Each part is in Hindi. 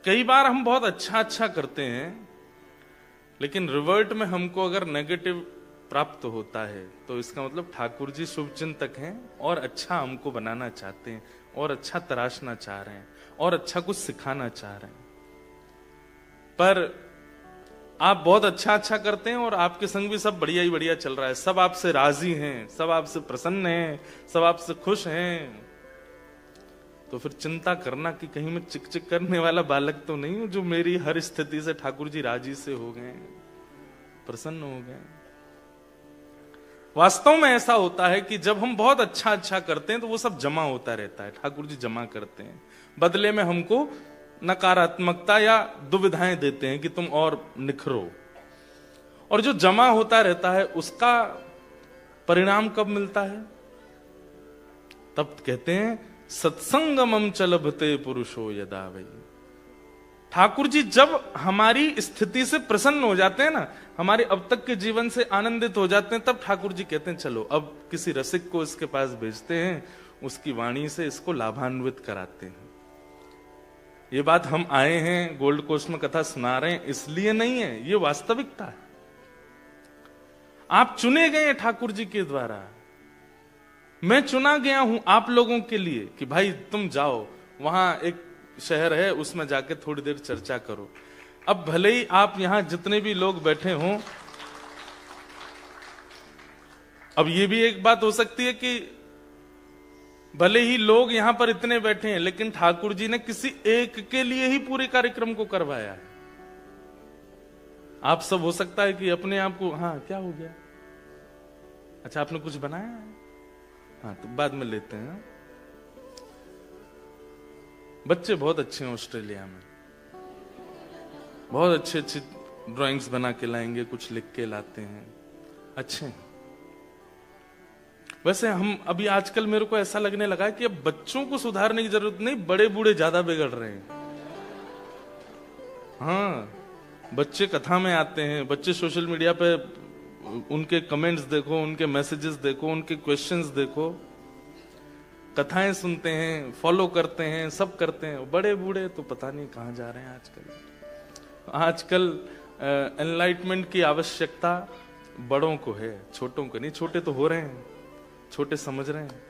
कई बार हम बहुत अच्छा करते हैं, लेकिन रिवर्ट में हमको अगर नेगेटिव प्राप्त होता है तो इसका मतलब ठाकुर जी शुभ चिंतक हैं और अच्छा हमको बनाना चाहते हैं और अच्छा तराशना चाह रहे हैं और अच्छा कुछ सिखाना चाह रहे हैं। पर आप बहुत अच्छा करते हैं और आपके संग भी सब बढ़िया ही बढ़िया चल रहा है, सब आपसे राजी हैं, सब आपसे प्रसन्न हैं, सब आपसे खुश हैं, तो फिर चिंता करना कि कहीं मैं चिक करने वाला बालक तो नहीं हूं जो मेरी हर स्थिति से ठाकुर जी राजी से हो गए, प्रसन्न हो गए। वास्तव में ऐसा होता है कि जब हम बहुत अच्छा करते हैं तो वो सब जमा होता रहता है, ठाकुर जी जमा करते हैं, बदले में हमको नकारात्मकता या दुविधाएं देते हैं कि तुम और निखरो। और जो जमा होता रहता है उसका परिणाम कब मिलता है? तब कहते हैं सत्संगमम चलभते पुरुषो यदा वै। ठाकुर जी जब हमारी स्थिति से प्रसन्न हो जाते हैं ना, हमारे अब तक के जीवन से आनंदित हो जाते हैं, तब ठाकुर जी कहते हैं चलो अब किसी रसिक को इसके पास भेजते हैं, उसकी वाणी से इसको लाभान्वित कराते हैं। ये बात हम आए हैं गोल्ड कोस्ट में कथा सुना रहे हैं इसलिए नहीं है, ये वास्तविकता है। आप चुने गए हैं ठाकुर जी के द्वारा, मैं चुना गया हूं आप लोगों के लिए कि भाई तुम जाओ, वहां एक शहर है उसमें जाके थोड़ी देर चर्चा करो। अब भले ही आप यहां जितने भी लोग बैठे हों, अब ये भी एक बात हो सकती है कि भले ही लोग यहां पर इतने बैठे हैं, लेकिन ठाकुर जी ने किसी एक के लिए ही पूरे कार्यक्रम को करवाया है। आप सब हो सकता है कि अपने आप को, हाँ क्या हो गया, अच्छा आपने कुछ बनाया है, हाँ तो बाद में लेते हैं। बच्चे बहुत अच्छे हैं ऑस्ट्रेलिया में, बहुत अच्छी ड्राइंग्स बना के लाएंगे, कुछ लिख के लाते हैं, अच्छे हैं। वैसे हम अभी आजकल मेरे को ऐसा लगने लगा है कि अब बच्चों को सुधारने की जरूरत नहीं, बड़े बूढ़े ज्यादा बिगड़ रहे हैं। हाँ, बच्चे कथा में आते हैं, बच्चे सोशल मीडिया पे उनके कमेंट्स देखो, उनके मैसेजेस देखो, उनके क्वेश्चंस देखो, कथाएं सुनते हैं, फॉलो करते हैं, सब करते हैं। बड़े बूढ़े तो पता नहीं कहां जा रहे हैं आजकल एनलाइटमेंट की आवश्यकता बड़ों को है, छोटों को नहीं। छोटे तो हो रहे हैं, छोटे समझ रहे हैं।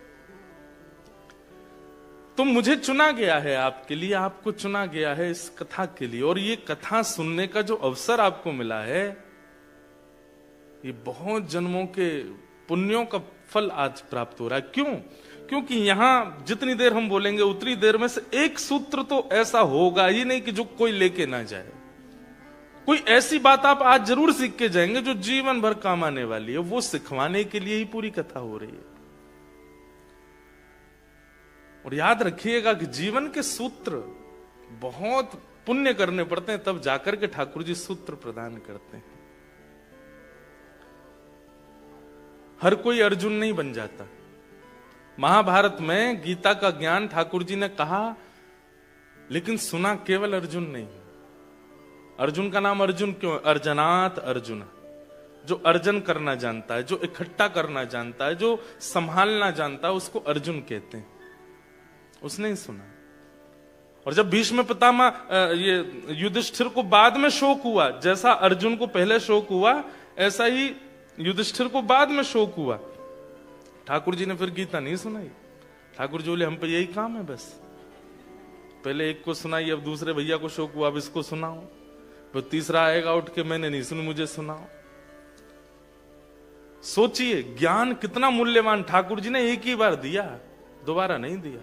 तो मुझे चुना गया है आपके लिए, आपको चुना गया है इस कथा के लिए, और ये कथा सुनने का जो अवसर आपको मिला है, ये बहुत जन्मों के पुण्यों का फल आज प्राप्त हो रहा है। क्यों? क्योंकि यहां जितनी देर हम बोलेंगे उतनी देर में से एक सूत्र तो ऐसा होगा ही नहीं कि जो कोई लेके ना जाए। कोई ऐसी बात आप आज जरूर सीख के जाएंगे जो जीवन भर काम आने वाली है, वो सिखवाने के लिए ही पूरी कथा हो रही है। और याद रखिएगा कि जीवन के सूत्र बहुत पुण्य करने पड़ते हैं, तब जाकर के ठाकुर जी सूत्र प्रदान करते हैं। हर कोई अर्जुन नहीं बन जाता। महाभारत में गीता का ज्ञान ठाकुर जी ने कहा, लेकिन सुना केवल अर्जुन नहीं। अर्जुन का नाम अर्जुन क्यों? अर्जनात अर्जुन, जो अर्जन करना जानता है, जो इकट्ठा करना जानता है, जो संभालना जानता है, उसको अर्जुन कहते हैं। उसने ही सुना। और जब भीष्म पितामह ये युधिष्ठिर को बाद में शोक हुआ, जैसा अर्जुन को पहले शोक हुआ, ऐसा ही युधिष्ठिर को बाद में शोक हुआ। ठाकुर जी ने फिर गीता नहीं सुनाई। ठाकुर जी बोले हम पे यही काम है, बस पहले एक को सुनाई, अब दूसरे भैया को शोक हुआ, अब इसको सुनाओ, फिर तीसरा आएगा उठ के मैंने नहीं सुनी, मुझे सुनाओ। सोचिए ज्ञान कितना मूल्यवान। ठाकुर जी ने एक ही बार दिया, दोबारा नहीं दिया।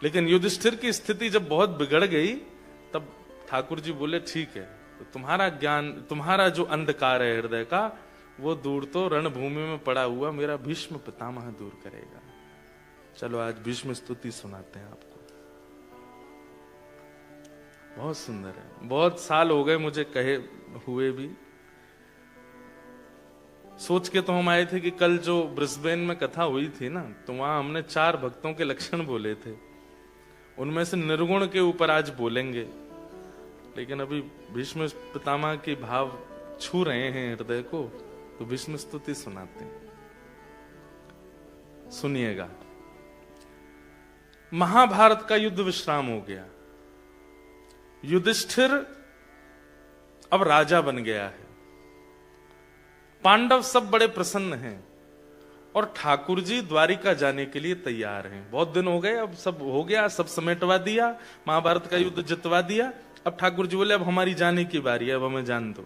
लेकिन युधिष्ठिर की स्थिति जब बहुत बिगड़ गई, तब ठाकुर जी बोले ठीक है, तो तुम्हारा ज्ञान, तुम्हारा जो अंधकार है हृदय का, वो दूर तो रणभूमि में पड़ा हुआ मेरा भीष्म पितामह दूर करेगा। चलो आज भीष्म स्तुति सुनाते हैं आपको। बहुत सुंदर है। बहुत साल हो गए मुझे कहे हुए भी। सोच के तो हम आए थे कि कल जो ब्रिस्बेन में कथा हुई थी ना, तो वहां हमने 4 भक्तों के लक्षण बोले थे, उनमें से निर्गुण के ऊपर आज बोलेंगे। लेकिन अभी भीष्म पितामह के भाव छू रहे हैं हृदय को, तो भीष्म स्तुति सुनाते हैं, सुनिएगा। महाभारत का युद्ध विश्राम हो गया। युधिष्ठिर अब राजा बन गया है, पांडव सब बड़े प्रसन्न हैं और ठाकुर जी द्वारिका जाने के लिए तैयार हैं। बहुत दिन हो गए, अब सब हो गया, सब समेटवा दिया, महाभारत का युद्ध जितवा दिया। अब ठाकुर जी बोले अब हमारी जाने की बारी है, अब हमें जान दो।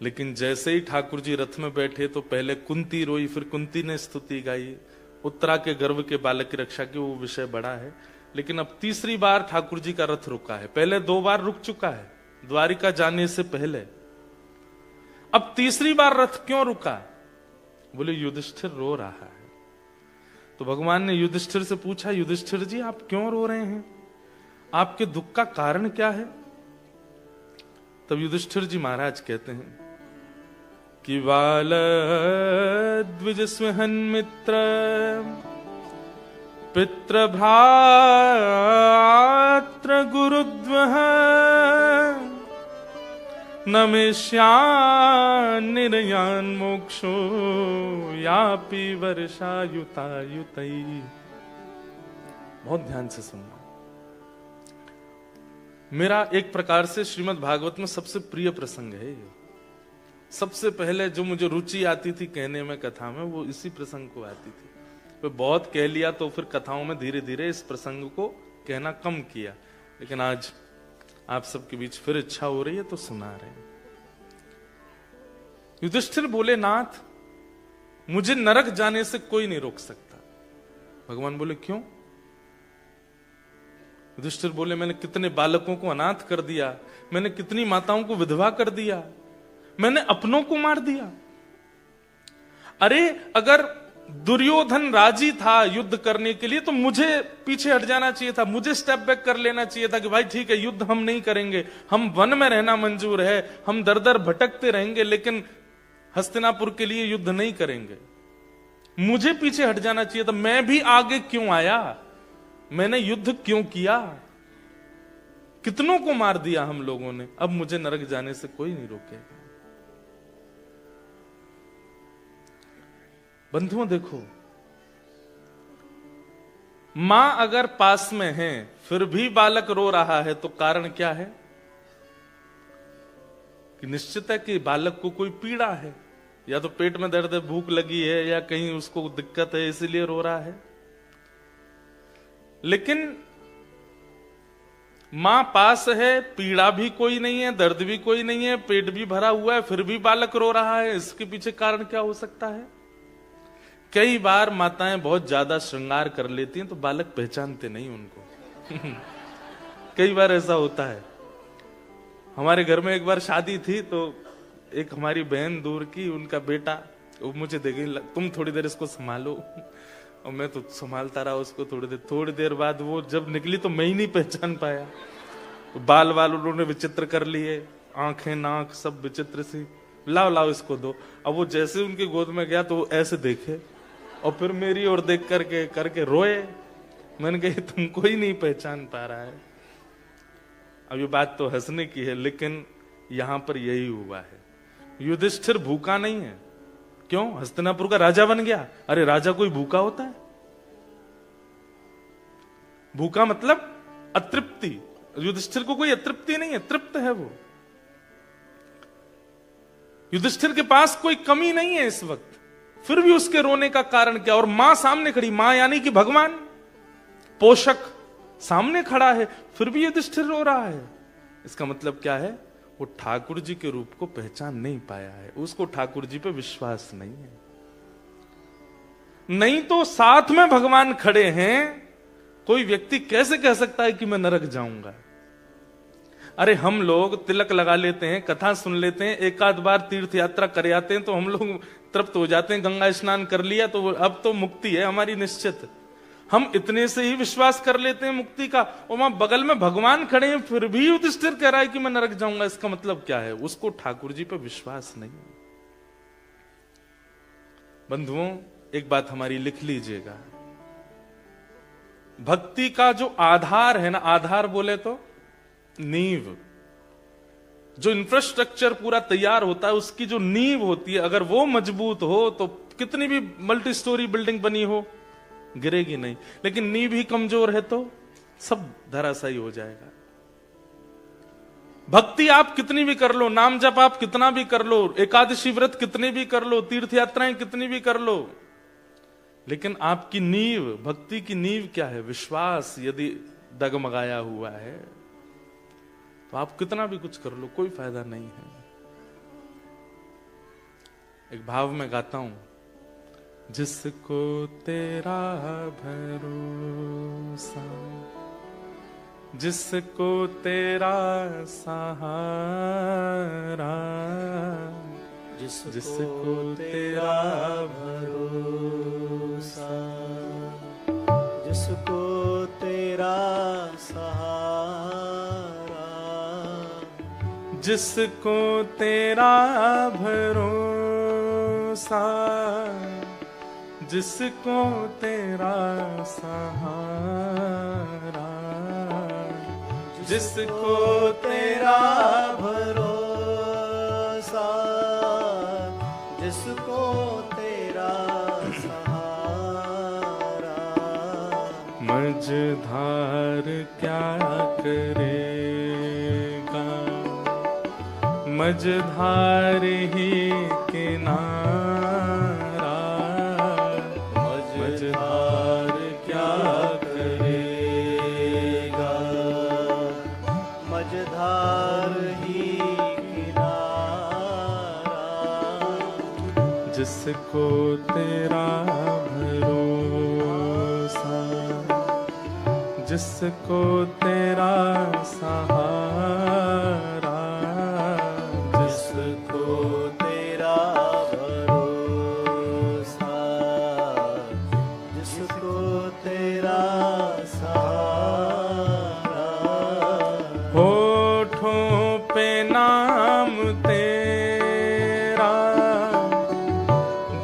लेकिन जैसे ही ठाकुर जी रथ में बैठे तो पहले कुंती रोई, फिर कुंती ने स्तुति गाई। उत्तरा के गर्भ के बालक की रक्षा की वो विषय बड़ा है, लेकिन अब तीसरी बार ठाकुर जी का रथ रुका है। पहले 2 बार रुक चुका है द्वारिका जाने से पहले, अब तीसरी बार रथ क्यों रुका? बोले युधिष्ठिर रो रहा है। तो भगवान ने युधिष्ठिर से पूछा, युधिष्ठिर जी आप क्यों रो रहे हैं, आपके दुख का कारण क्या है? तब युधिष्ठिर जी महाराज कहते हैं कि बाल द्विज स्महन मित्र पित्र भ्रात्र गुरुद्वह नमेश्यान मोक्षो यापि वर्षायुतायुतई। बहुत ध्यान से सुनना। मेरा एक प्रकार से श्रीमद् भागवत में सबसे प्रिय प्रसंग है ये। सबसे पहले जो मुझे रुचि आती थी कहने में कथा में, वो इसी प्रसंग को आती थी। तो बहुत कह लिया तो फिर कथाओं में धीरे धीरे इस प्रसंग को कहना कम किया, लेकिन आज आप सबके बीच फिर इच्छा हो रही है तो सुना रहे हैं। युधिष्ठिर बोले, नाथ मुझे नरक जाने से कोई नहीं रोक सकता। भगवान बोले क्यों? युधिष्ठिर बोले, मैंने कितने बालकों को अनाथ कर दिया, मैंने कितनी माताओं को विधवा कर दिया, मैंने अपनों को मार दिया। अरे अगर दुर्योधन राजी था युद्ध करने के लिए तो मुझे पीछे हट जाना चाहिए था, मुझे स्टेप बैक कर लेना चाहिए था कि भाई ठीक है युद्ध हम नहीं करेंगे, हम वन में रहना मंजूर है, हम दर दर भटकते रहेंगे लेकिन हस्तिनापुर के लिए युद्ध नहीं करेंगे। मुझे पीछे हट जाना चाहिए था, मैं भी आगे क्यों आया, मैंने युद्ध क्यों किया, कितनों को मार दिया हम लोगों ने, अब मुझे नरक जाने से कोई नहीं रोकेगा। बंधुओं देखो, मां अगर पास में है फिर भी बालक रो रहा है तो कारण क्या है? कि निश्चित है कि बालक को कोई पीड़ा है, या तो पेट में दर्द है, भूख लगी है, या कहीं उसको दिक्कत है इसलिए रो रहा है। लेकिन मां पास है, पीड़ा भी कोई नहीं है, दर्द भी कोई नहीं है, पेट भी भरा हुआ है, फिर भी बालक रो रहा है, इसके पीछे कारण क्या हो सकता है? कई बार माताएं बहुत ज्यादा श्रृंगार कर लेती हैं तो बालक पहचानते नहीं उनको। कई बार ऐसा होता है। हमारे घर में एक बार शादी थी तो एक हमारी बहन दूर की, उनका बेटा वो मुझे देखे, तुम थोड़ी देर इसको संभालो, और मैं तो संभालता रहा उसको थोड़ी देर बाद वो जब निकली तो मैं ही नहीं पहचान पाया। तो बाल उन्होंने विचित्र कर लिए, आंखें नाक सब विचित्र सी, लाओ इसको दो। अब वो जैसे उनकी गोद में गया तो वो ऐसे देखे और फिर मेरी ओर देख करके रोए। मैंने कहा तुमको ही नहीं पहचान पा रहा है। अब ये बात तो हंसने की है, लेकिन यहां पर यही हुआ है। युधिष्ठिर भूखा नहीं है, क्यों? हस्तिनापुर का राजा बन गया। अरे राजा कोई भूखा होता है? भूखा मतलब अतृप्ति। युधिष्ठिर को कोई अतृप्ति नहीं है, तृप्त है वो। युधिष्ठिर के पास कोई कमी नहीं है इस वक्त, फिर भी उसके रोने का कारण क्या? और मां सामने खड़ी, मां यानी कि भगवान पोषक सामने खड़ा है, फिर भी युधिष्ठिर रो रहा है। इसका मतलब क्या है? वो ठाकुर जी के रूप को पहचान नहीं पाया है, उसको ठाकुर जी पे विश्वास नहीं है। नहीं तो साथ में भगवान खड़े हैं, कोई व्यक्ति कैसे कह सकता है कि मैं नरक जाऊंगा? अरे हम लोग तिलक लगा लेते हैं, कथा सुन लेते हैं, एक आध बार तीर्थ यात्रा कर आते हैं तो हम लोग तृप्त हो जाते हैं, गंगा स्नान कर लिया तो अब तो मुक्ति है हमारी निश्चित। हम इतने से ही विश्वास कर लेते हैं मुक्ति का, और वहां बगल में भगवान खड़े हैं फिर भी युधिष्ठिर कह रहा है कि मैं नरक जाऊंगा। इसका मतलब क्या है? उसको ठाकुर जी पर विश्वास नहीं। बंधुओं एक बात हमारी लिख लीजिएगा, भक्ति का जो आधार है ना, आधार बोले तो नींव, जो इंफ्रास्ट्रक्चर पूरा तैयार होता है उसकी जो नींव होती है, अगर वो मजबूत हो तो कितनी भी मल्टी स्टोरी बिल्डिंग बनी हो गिरेगी नहीं। लेकिन नींव ही कमजोर है तो सब धराशायी हो जाएगा। भक्ति आप कितनी भी कर लो, नाम जप आप कितना भी कर लो, एकादशी व्रत कितने भी कर लो, तीर्थ यात्राएं कितनी भी कर लो, लेकिन आपकी नींव, भक्ति की नींव क्या है? विश्वास यदि डगमगाया हुआ है तो आप कितना भी कुछ कर लो, कोई फायदा नहीं है। एक भाव में गाता हूं, जिसको तेरा भरोसा, जिसको तेरा सहारा, जिसको तेरा भरोसा, जिसको तेरा सहारा, जिसको तेरा भरोसा, जिसको तेरा सहारा, जिसको तेरा भरोसा, जिसको तेरा सहारा, मझधार क्या करेगा, मझधार ही किनारा, मझधार क्या करेगा, मझधार ही किनारा, जिसको तेरा भरोसा, जिसको तेरा सहारा, जिसको तेरा भरोसा, जिसको तेरा सहारा, होठों पे नाम तेरा,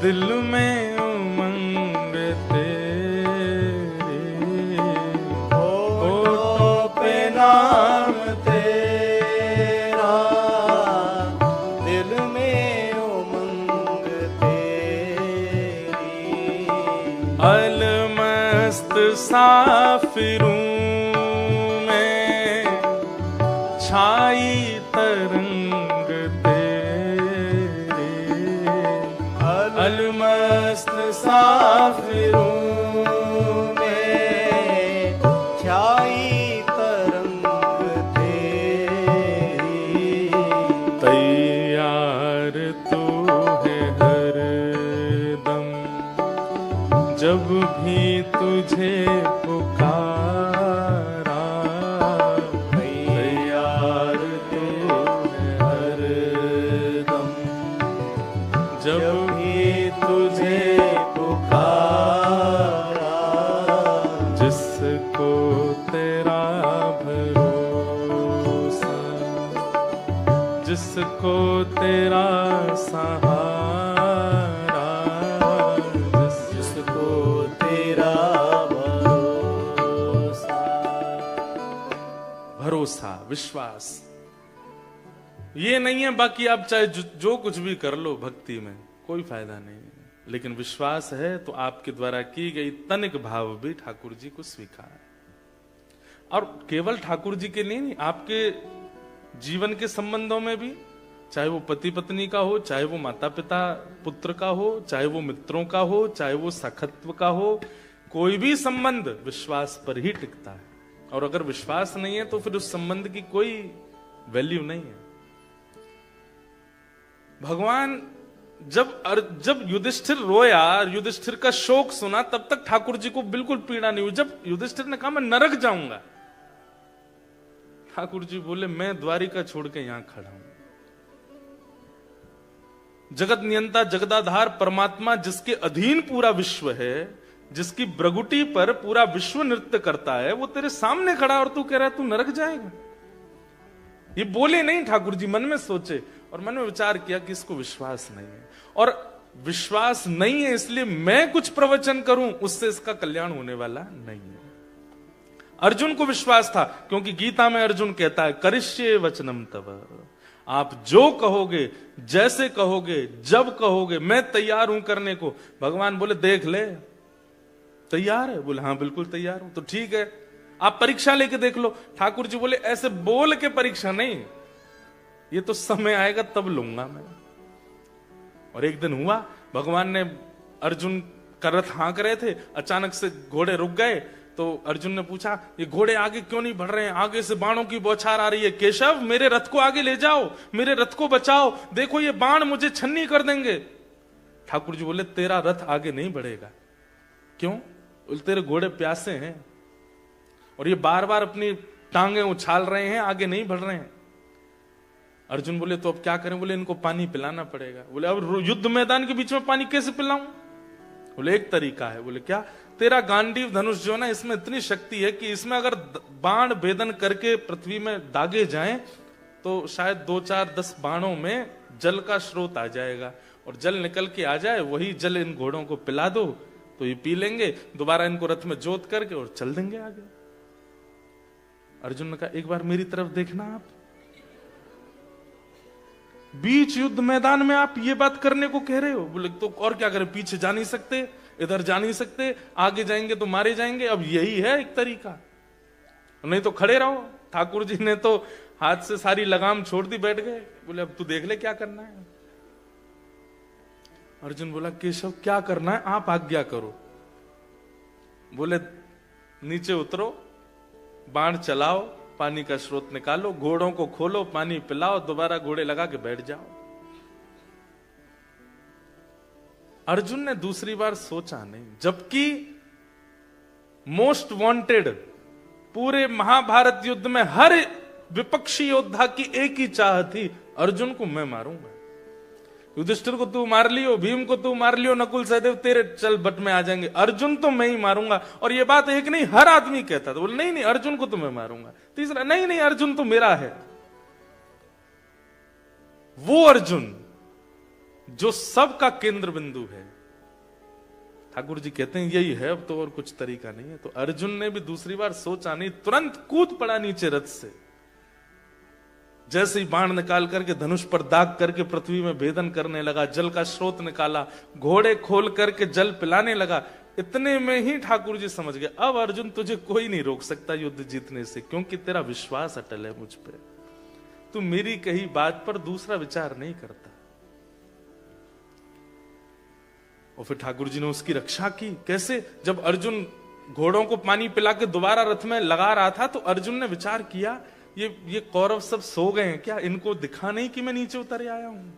दिल में उमंग तेरी, होठों पे नाम तेरा, दिल में उमंग तेरी, अलमस्त साफिरों में छाई तरंग तेरी, अलमस्त साफिरों में छाई तरंग तेरी, तैयार तो है हर दम, जब भी तुझे पुकारा, तैयार तो है हर दम, जब भी तुझे पुकारा, जिसको तेरा भरोसा, जिसको तेरा सहारा, जिसको तेरा भरोसा, भरोसा, विश्वास। ये नहीं है बाकी आप चाहे जो कुछ भी कर लो भक्ति में, कोई फायदा नहीं है, लेकिन विश्वास है तो आपके द्वारा की गई तनिक भाव भी ठाकुर जी को स्वीकार। और केवल ठाकुर जी के लिए नहीं, आपके जीवन के संबंधों में भी, चाहे वो पति पत्नी का हो, चाहे वो माता पिता पुत्र का हो, चाहे वो मित्रों का हो, चाहे वो सखत्व का हो, कोई भी संबंध विश्वास पर ही टिकता है। और अगर विश्वास नहीं है तो फिर उस संबंध की कोई वैल्यू नहीं है। भगवान जब युधिष्ठिर रोया, युधिष्ठिर का शोक सुना, तब तक ठाकुर जी को बिल्कुल पीड़ा नहीं हुई। जब युधिष्ठिर ने कहा मैं नरक जाऊंगा, ठाकुर जी बोले मैं द्वारिका छोड़ के यहां खड़ा हूं। जगत नियंता जगदाधार परमात्मा जिसके अधीन पूरा विश्व है, जिसकी ब्रगुटी पर पूरा विश्व नृत्य करता है, वो तेरे सामने खड़ा और तू कह रहा है तू नरक जाएगा। ये बोले नहीं ठाकुर जी, मन में सोचे और मन में विचार किया कि इसको विश्वास नहीं है, और विश्वास नहीं है इसलिए मैं कुछ प्रवचन करूं उससे इसका कल्याण होने वाला नहीं है। अर्जुन को विश्वास था, क्योंकि गीता में अर्जुन कहता है करिष्ये वचनम तव, आप जो कहोगे, जैसे कहोगे, जब कहोगे, मैं तैयार हूं करने को। भगवान बोले देख ले तैयार है? बोले हाँ बिल्कुल तैयार हूं। तो ठीक है, आप परीक्षा लेके देख लो। ठाकुर जी बोले ऐसे बोल के परीक्षा नहीं, ये तो समय आएगा तब लूंगा मैं। और एक दिन हुआ, भगवान ने अर्जुन का रथ हाँक रहे थे, अचानक से घोड़े रुक गए। तो अर्जुन ने पूछा ये घोड़े आगे क्यों नहीं बढ़ रहे हैं, आगे से बाणों की बौछार आ रही है। केशव मेरे रथ को आगे ले जाओ, मेरे रथ को बचाओ, देखो ये बाण मुझे छन्नी कर देंगे। ठाकुर जी बोले तेरा रथ आगे नहीं बढ़ेगा। क्यों? बोले तेरे घोड़े प्यासे हैं और ये बार बार अपनी टांगे उछाल रहे हैं, आगे नहीं बढ़ रहे हैं। अर्जुन बोले तो अब क्या करें? बोले इनको पानी पिलाना पड़ेगा। बोले अब युद्ध मैदान के बीच में पानी कैसे पिलाऊं? बोले एक तरीका है। बोले क्या? तेरा गांडीव धनुष जो ना, इसमें इतनी शक्ति है कि इसमें अगर बाण भेदन करके पृथ्वी में दागे जाएं तो शायद 2, 4, 10 बाणों में जल का स्रोत आ जाएगा और जल निकल के आ जाए, वही जल इन घोड़ों को पिला दो तो ये पी लेंगे, दोबारा इनको रथ में जोत करके और चल देंगे आगे। अर्जुन ने कहा एक बार मेरी तरफ देखना, आप बीच युद्ध मैदान में आप ये बात करने को कह रहे हो। बोले तो और क्या करें, पीछे जा नहीं सकते, इधर जा नहीं सकते, आगे जाएंगे तो मारे जाएंगे। अब यही है एक तरीका, नहीं तो खड़े रहो। ठाकुर जी ने तो हाथ से सारी लगाम छोड़ दी, बैठ गए। बोले अब तू देख ले क्या करना है। अर्जुन बोला केशव क्या करना है, आप आज्ञा करो। बोले नीचे उतरो, बाण चलाओ, पानी का स्रोत निकालो, घोड़ों को खोलो, पानी पिलाओ, दोबारा घोड़े लगा के बैठ जाओ। अर्जुन ने दूसरी बार सोचा नहीं, जबकि मोस्ट वांटेड पूरे महाभारत युद्ध में हर विपक्षी योद्धा की एक ही चाह थी, अर्जुन को मैं मारूंगा। युधिष्ठिर को तू मार लियो, भीम को तू मार लियो, नकुल सहदेव तेरे चल बट में आ जाएंगे, अर्जुन तो मैं ही मारूंगा। और ये बात एक नहीं हर आदमी कहता था। बोले नहीं नहीं अर्जुन को तो मैं मारूंगा। तीसरा नहीं नहीं अर्जुन तो मेरा है। वो अर्जुन जो सबका केंद्र बिंदु है, ठाकुर जी कहते हैं यही है, अब तो और कुछ तरीका नहीं है। तो अर्जुन ने भी दूसरी बार सोचा नहीं, तुरंत कूद पड़ा नीचे रथ से। जैसे ही बाण निकाल करके धनुष पर दाग करके पृथ्वी में भेदन करने लगा, जल का स्रोत निकाला, घोड़े खोल करके जल पिलाने लगा। इतने में ही ठाकुर जी समझ गए अब अर्जुन तुझे कोई नहीं रोक सकता युद्ध जीतने से, क्योंकि तेरा विश्वास अटल है मुझ पे, तू मेरी कही बात पर दूसरा विचार नहीं करता। और फिर ठाकुर जी ने उसकी रक्षा की। कैसे? जब अर्जुन घोड़ों को पानी पिला के दोबारा रथ में लगा रहा था तो अर्जुन ने विचार किया ये कौरव सब सो गए हैं क्या, इनको दिखा नहीं कि मैं नीचे उतर आया हूं,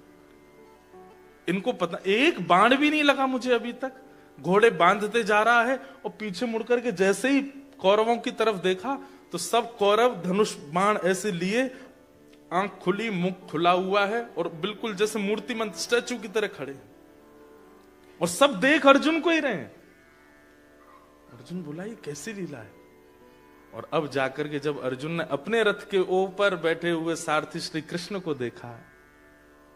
इनको पता, एक बाण भी नहीं लगा मुझे अभी तक। घोड़े बांधते जा रहा है और पीछे मुड़कर के जैसे ही कौरवों की तरफ देखा तो सब कौरव धनुष बाण ऐसे लिए, आंख खुली, मुख खुला हुआ है और बिल्कुल जैसे मूर्तिमंत स्टैचू की तरह खड़े हैं और सब देख अर्जुन को ही रहे हैं। अर्जुन बोला ये कैसी लीला है। और अब जाकर के जब अर्जुन ने अपने रथ के ऊपर बैठे हुए सारथी श्री कृष्ण को देखा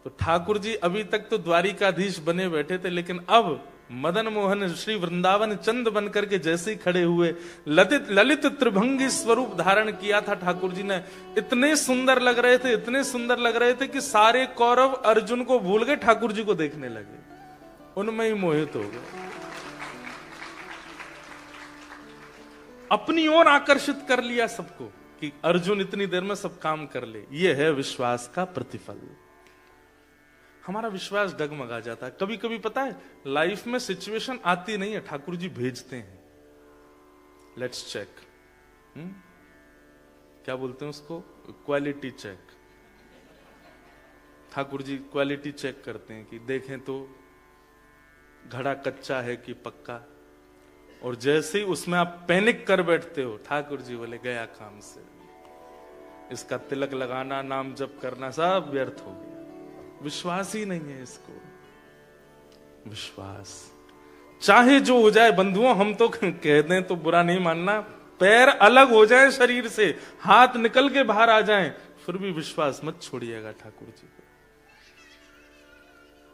तो ठाकुर जी अभी तक तो द्वारिकाधीश बने बैठे थे, लेकिन अब मदन मोहन श्री वृंदावन चंद बनकर के जैसे ही खड़े हुए, ललित त्रिभंगी स्वरूप धारण किया था ठाकुर जी ने। इतने सुंदर लग रहे थे, इतने सुंदर लग रहे थे कि सारे कौरव अर्जुन को भूल गए, ठाकुर जी को देखने लगे, उनमें ही मोहित हो गए, अपनी ओर आकर्षित कर लिया सबको कि अर्जुन इतनी देर में सब काम कर ले। यह है विश्वास का प्रतिफल। हमारा विश्वास डगमगा जाता है। कभी कभी पता है लाइफ में सिचुएशन आती नहीं है, ठाकुर जी भेजते हैं, लेट्स चेक, क्या बोलते हैं उसको, quality check. Thakur ji quality check करते हैं कि देखें तो घड़ा कच्चा है कि पक्का, और जैसे ही उसमें आप पैनिक कर बैठते हो, ठाकुर जी बोले गया काम से, इसका तिलक लगाना, नाम जप करना सब व्यर्थ हो गया। विश्वास ही नहीं है इसको। विश्वास चाहे जो हो जाए बंधुओं, हम तो कह दें तो बुरा नहीं मानना, पैर अलग हो जाए शरीर से, हाथ निकल के बाहर आ जाएं, फिर भी विश्वास मत छोड़िएगा ठाकुर जी को।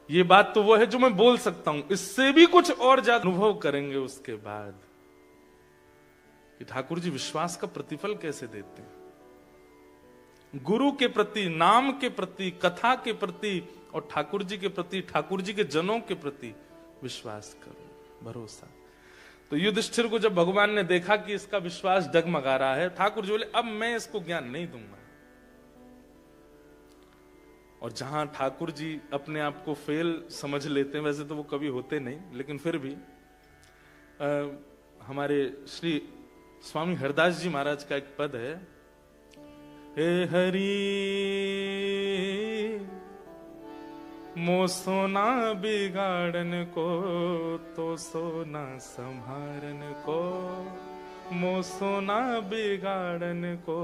ये बात तो वो है जो मैं बोल सकता हूं, इससे भी कुछ और ज्यादा अनुभव करेंगे उसके बाद कि ठाकुर जी विश्वास का प्रतिफल कैसे देते हैं। गुरु के प्रति, नाम के प्रति, कथा के प्रति और ठाकुर जी के प्रति, ठाकुर जी के जनों के प्रति विश्वास करो, भरोसा। तो युधिष्ठिर को जब भगवान ने देखा कि इसका विश्वास डगमगा रहा है, ठाकुर जी बोले अब मैं इसको ज्ञान नहीं दूंगा। और जहां ठाकुर जी अपने आप को फेल समझ लेते हैं, वैसे तो वो कभी होते नहीं, लेकिन फिर भी हमारे श्री स्वामी हरदास जी महाराज का एक पद है, हे हरि मो सोना बिगाड़न को तो सोना संभारन को, मो सोना बिगाड़न को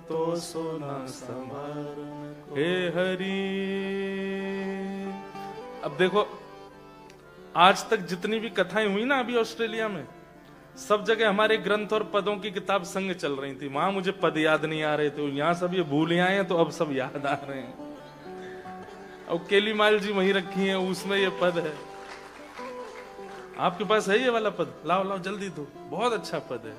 तो सोना संभारन को। हे हरि, अब देखो आज तक जितनी भी कथाएं हुई ना अभी ऑस्ट्रेलिया में, सब जगह हमारे ग्रंथ और पदों की किताब संग चल रही थी। वहां मुझे पद याद नहीं आ रहे थे, यहाँ सब ये भूल आए हैं तो अब सब याद आ रहे हैं। अब केलीमाल जी वहीं रखी हैं, उसमें ये पद है। आपके पास है ये वाला पद? लाओ लाओ जल्दी दो, बहुत अच्छा पद है।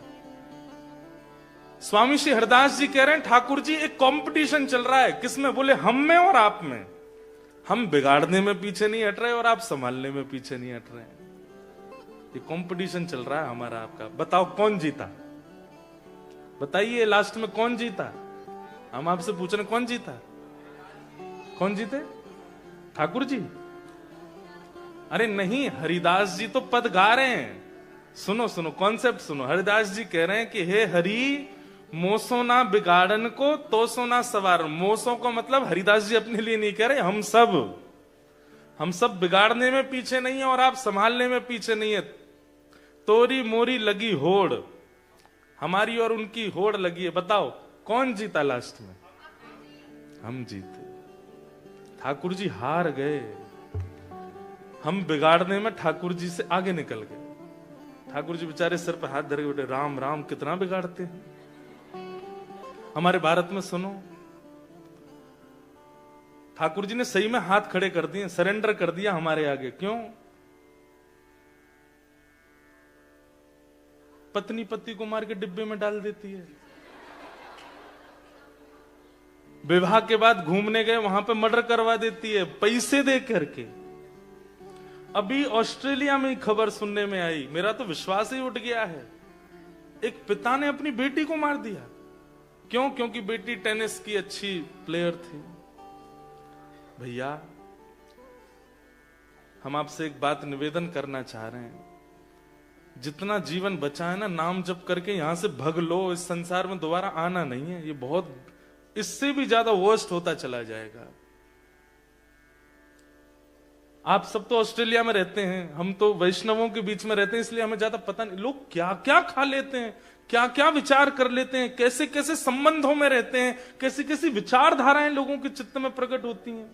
स्वामी श्री हरदास जी कह रहे हैं ठाकुर जी एक कंपटीशन चल रहा है, किसमें? बोले हम में और आप में। हम बिगाड़ने में पीछे नहीं हट रहे और आप संभालने में पीछे नहीं हट रहे हैं। ये कंपटीशन चल रहा है हमारा आपका। बताओ कौन जीता? बताइए लास्ट में कौन जीता? हम आपसे पूछ रहे कौन जीता? कौन जीते? ठाकुर जी? अरे नहीं, हरिदास जी तो पद गा रहे हैं। सुनो सुनो, कॉन्सेप्ट सुनो। हरिदास जी कह रहे हैं कि हे हरि मोसो ना बिगाड़न को तो सोना सवार। मोसो को मतलब हरिदास जी अपने लिए नहीं कह रहे, हम सब बिगाड़ने में पीछे नहीं है और आप संभालने में पीछे नहीं है। तोरी मोरी लगी होड़, हमारी और उनकी होड़ लगी है। बताओ कौन जीता लास्ट में? हम जीते। ठाकुर जी हार गए। हम बिगाड़ने में ठाकुर जी से आगे निकल गए। ठाकुर जी बेचारे सिर पर हाथ धर के बैठे, राम राम कितना बिगाड़ते हैं। हमारे भारत में सुनो, ठाकुर जी ने सही में हाथ खड़े कर दिए, सरेंडर कर दिया हमारे आगे। क्यों? पत्नी पति को मार के डिब्बे में डाल देती है। विवाह के बाद घूमने गए, वहां पे मर्डर करवा देती है पैसे दे करके। अभी ऑस्ट्रेलिया में ही खबर सुनने में आई, मेरा तो विश्वास ही उठ गया है। एक पिता ने अपनी बेटी को मार दिया। क्यों? क्योंकि बेटी टेनिस की अच्छी प्लेयर थी। भैया हम आपसे एक बात निवेदन करना चाह रहे हैं, जितना जीवन बचा है ना, नाम जप करके यहां से भग लो। इस संसार में दोबारा आना नहीं है। ये बहुत, इससे भी ज्यादा वर्स्ट होता चला जाएगा। आप सब तो ऑस्ट्रेलिया में रहते हैं, हम तो वैष्णवों के बीच में रहते हैं, इसलिए हमें ज्यादा पता नहीं लोग क्या क्या खा लेते हैं, क्या क्या विचार कर लेते हैं, कैसे कैसे संबंधों में रहते हैं, कैसी कैसी विचारधाराएं लोगों के चित्त में प्रकट होती हैं।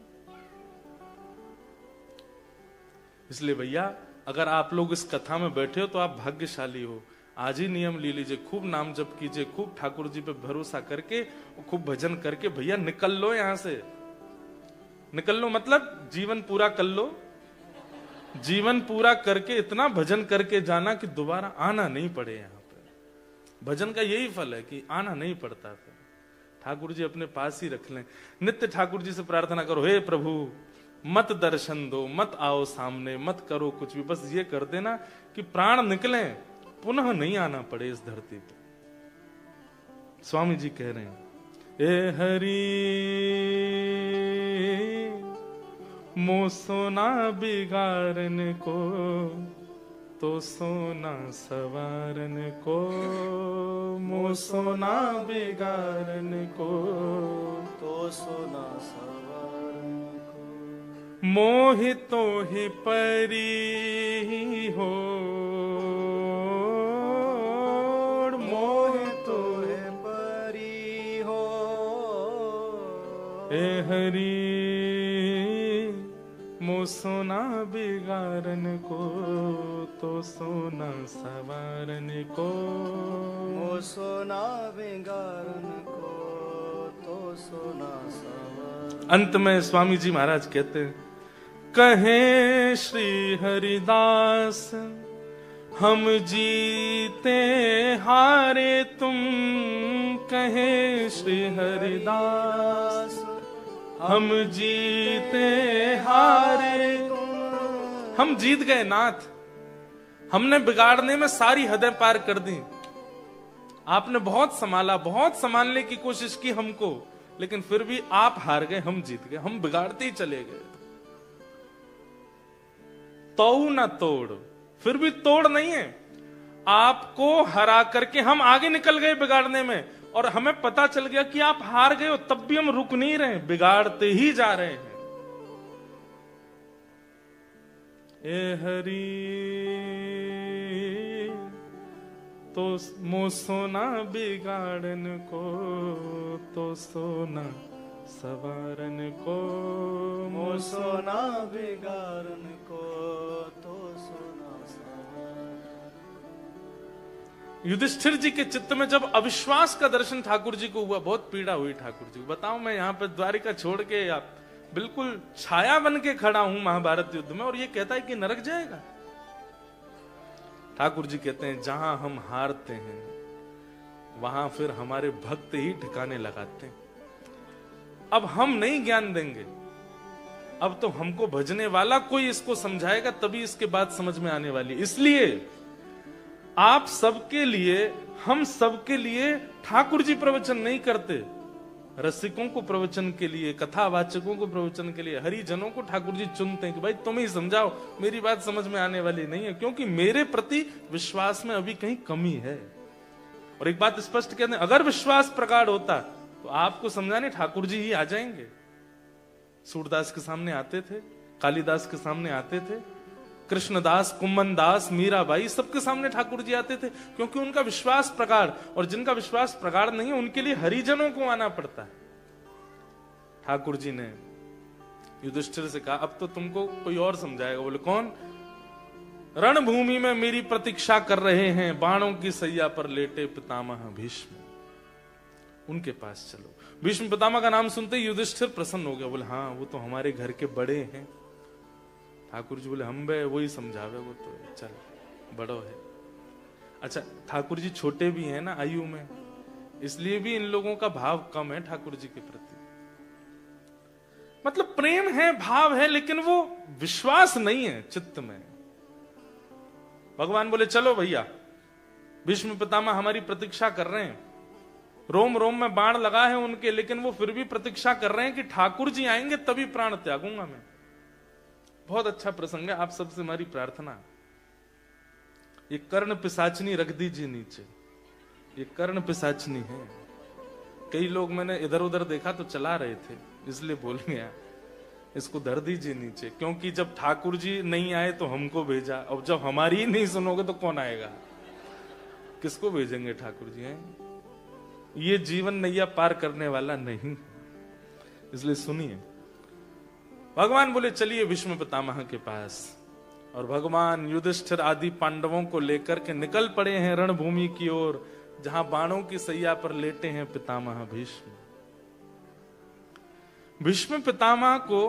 इसलिए भैया अगर आप लोग इस कथा में बैठे हो तो आप भाग्यशाली हो। आज ही नियम ले लीजिए, खूब नाम जप कीजिए, खूब ठाकुर जी पे भरोसा करके, खूब भजन करके भैया निकल लो यहां से। निकल लो मतलब जीवन पूरा कर लो। जीवन पूरा करके इतना भजन करके जाना कि दोबारा आना नहीं पड़े यहां पे। भजन का यही फल है कि आना नहीं पड़ता। फिर ठाकुर जी अपने पास ही रख लें। नित्य ठाकुर जी से प्रार्थना करो, हे प्रभु मत दर्शन दो, मत आओ सामने, मत करो कुछ भी, बस ये कर देना कि प्राण निकले, पुनः नहीं आना पड़े इस धरती पे। स्वामी जी कह रहे हैं, ए हरि मो सोना बिगाड़न को तो सोना सवारन को, मो सोना बिगाड़न को तो सोना सवारन को। मोहितो ही परी हो, मोहितो है परी हो। ए हरि मो सोना बिगाड़न को तो सोना सवारन को, मो सोना बिगाड़न को तो सोना सवारन। अंत में स्वामी जी महाराज कहते हैं, कहे श्री हरिदास हम जीते हारे तुम, कहे श्री हरिदास हम जीते हारे तुम। हम जीत गए नाथ, हमने बिगाड़ने में सारी हदें पार कर दी। आपने बहुत संभाला, बहुत संभालने की कोशिश की हमको, लेकिन फिर भी आप हार गए, हम जीत गए, हम बिगाड़ते ही चले गए। तोड़ ना तोड़, फिर भी तोड़ नहीं है। आपको हरा करके हम आगे निकल गए बिगाड़ने में, और हमें पता चल गया कि आप हार गए हो, तब भी हम रुक नहीं रहे, बिगाड़ते ही जा रहे हैं। ए हरी तो मो सोना बिगाड़न को, तो सोना सवारन को, मो सोना बिगाड़न को, तो सोना सवारन। युधिष्ठिर जी के चित्त में जब अविश्वास का दर्शन ठाकुर जी को हुआ, बहुत पीड़ा हुई ठाकुर जी को। बताओ, मैं यहाँ पे द्वारिका छोड़ के आप बिल्कुल छाया बन के खड़ा हूं महाभारत युद्ध में, और ये कहता है कि नरक जाएगा। ठाकुर जी कहते हैं, जहां हम हारते हैं वहां फिर हमारे भक्त ही ठिकाने लगाते हैं। अब हम नहीं ज्ञान देंगे, अब तो हमको भजने वाला कोई इसको समझाएगा, तभी इसके बाद समझ में आने वाली। इसलिए आप सबके लिए, हम सबके लिए ठाकुर जी प्रवचन नहीं करते। रसिकों को प्रवचन के लिए, कथावाचकों को प्रवचन के लिए, हरिजनों को ठाकुर जी चुनते हैं कि भाई तुम ही समझाओ, मेरी बात समझ में आने वाली नहीं है, क्योंकि मेरे प्रति विश्वास में अभी कहीं कमी है। और एक बात स्पष्ट कहते हैं, अगर विश्वास प्रगाढ़ होता तो आपको समझाने ठाकुर जी ही आ जाएंगे। सूरदास के सामने आते थे, कालिदास के सामने आते थे, कृष्णदास, कुम्मन दास, मीराबाई, सबके सामने ठाकुर जी आते थे, क्योंकि उनका विश्वास प्रगाढ़। और जिनका विश्वास प्रगाढ़ नहीं है, उनके लिए हरिजनों को आना पड़ता है। ठाकुर जी ने युधिष्ठिर से कहा, अब तो तुमको कोई और समझाएगा। बोले, कौन? रणभूमि में मेरी प्रतीक्षा कर रहे हैं बाणों की सैया पर लेटे पितामह भीष्म, उनके पास चलो। भीष्म पितामह का नाम सुनते ही युधिष्ठिर प्रसन्न हो गया। बोले, हाँ, वो तो हमारे घर के बड़े हैं। ठाकुर जी बोले, हम बे वही समझावे, वो तो चल बड़ो है। अच्छा, ठाकुर जी छोटे भी हैं ना आयु में, इसलिए भी इन लोगों का भाव कम है ठाकुर जी के प्रति। मतलब प्रेम है, भाव है, लेकिन वो विश्वास नहीं है चित्त में। भगवान बोले, चलो भैया, भीष्म पितामह हमारी प्रतीक्षा कर रहे हैं, रोम रोम में बाण लगा है उनके, लेकिन वो फिर भी प्रतीक्षा कर रहे हैं कि ठाकुर जी आएंगे तभी प्राण त्यागूंगा मैं। बहुत अच्छा प्रसंग है, आप सबसे हमारी प्रार्थना, ये कर्ण पिशाचनी रख दीजिए नीचे, ये कर्ण पिशाचनी है। कई लोग मैंने इधर उधर देखा तो चला रहे थे, इसलिए बोल गया, इसको धर दीजिए नीचे, क्योंकि जब ठाकुर जी नहीं आए तो हमको भेजा, अब जब हमारी ही नहीं सुनोगे तो कौन आएगा? किसको भेजेंगे ठाकुर जी हैं? ये जीवन नैया पार करने वाला नहीं, इसलिए सुनिए। भगवान बोले, चलिए भीष्म पितामह के पास। और भगवान युधिष्ठिर आदि पांडवों को लेकर के निकल पड़े हैं रणभूमि की ओर, जहां बाणों की सैया पर लेटे हैं पितामह भीष्म। भीष्म पितामह को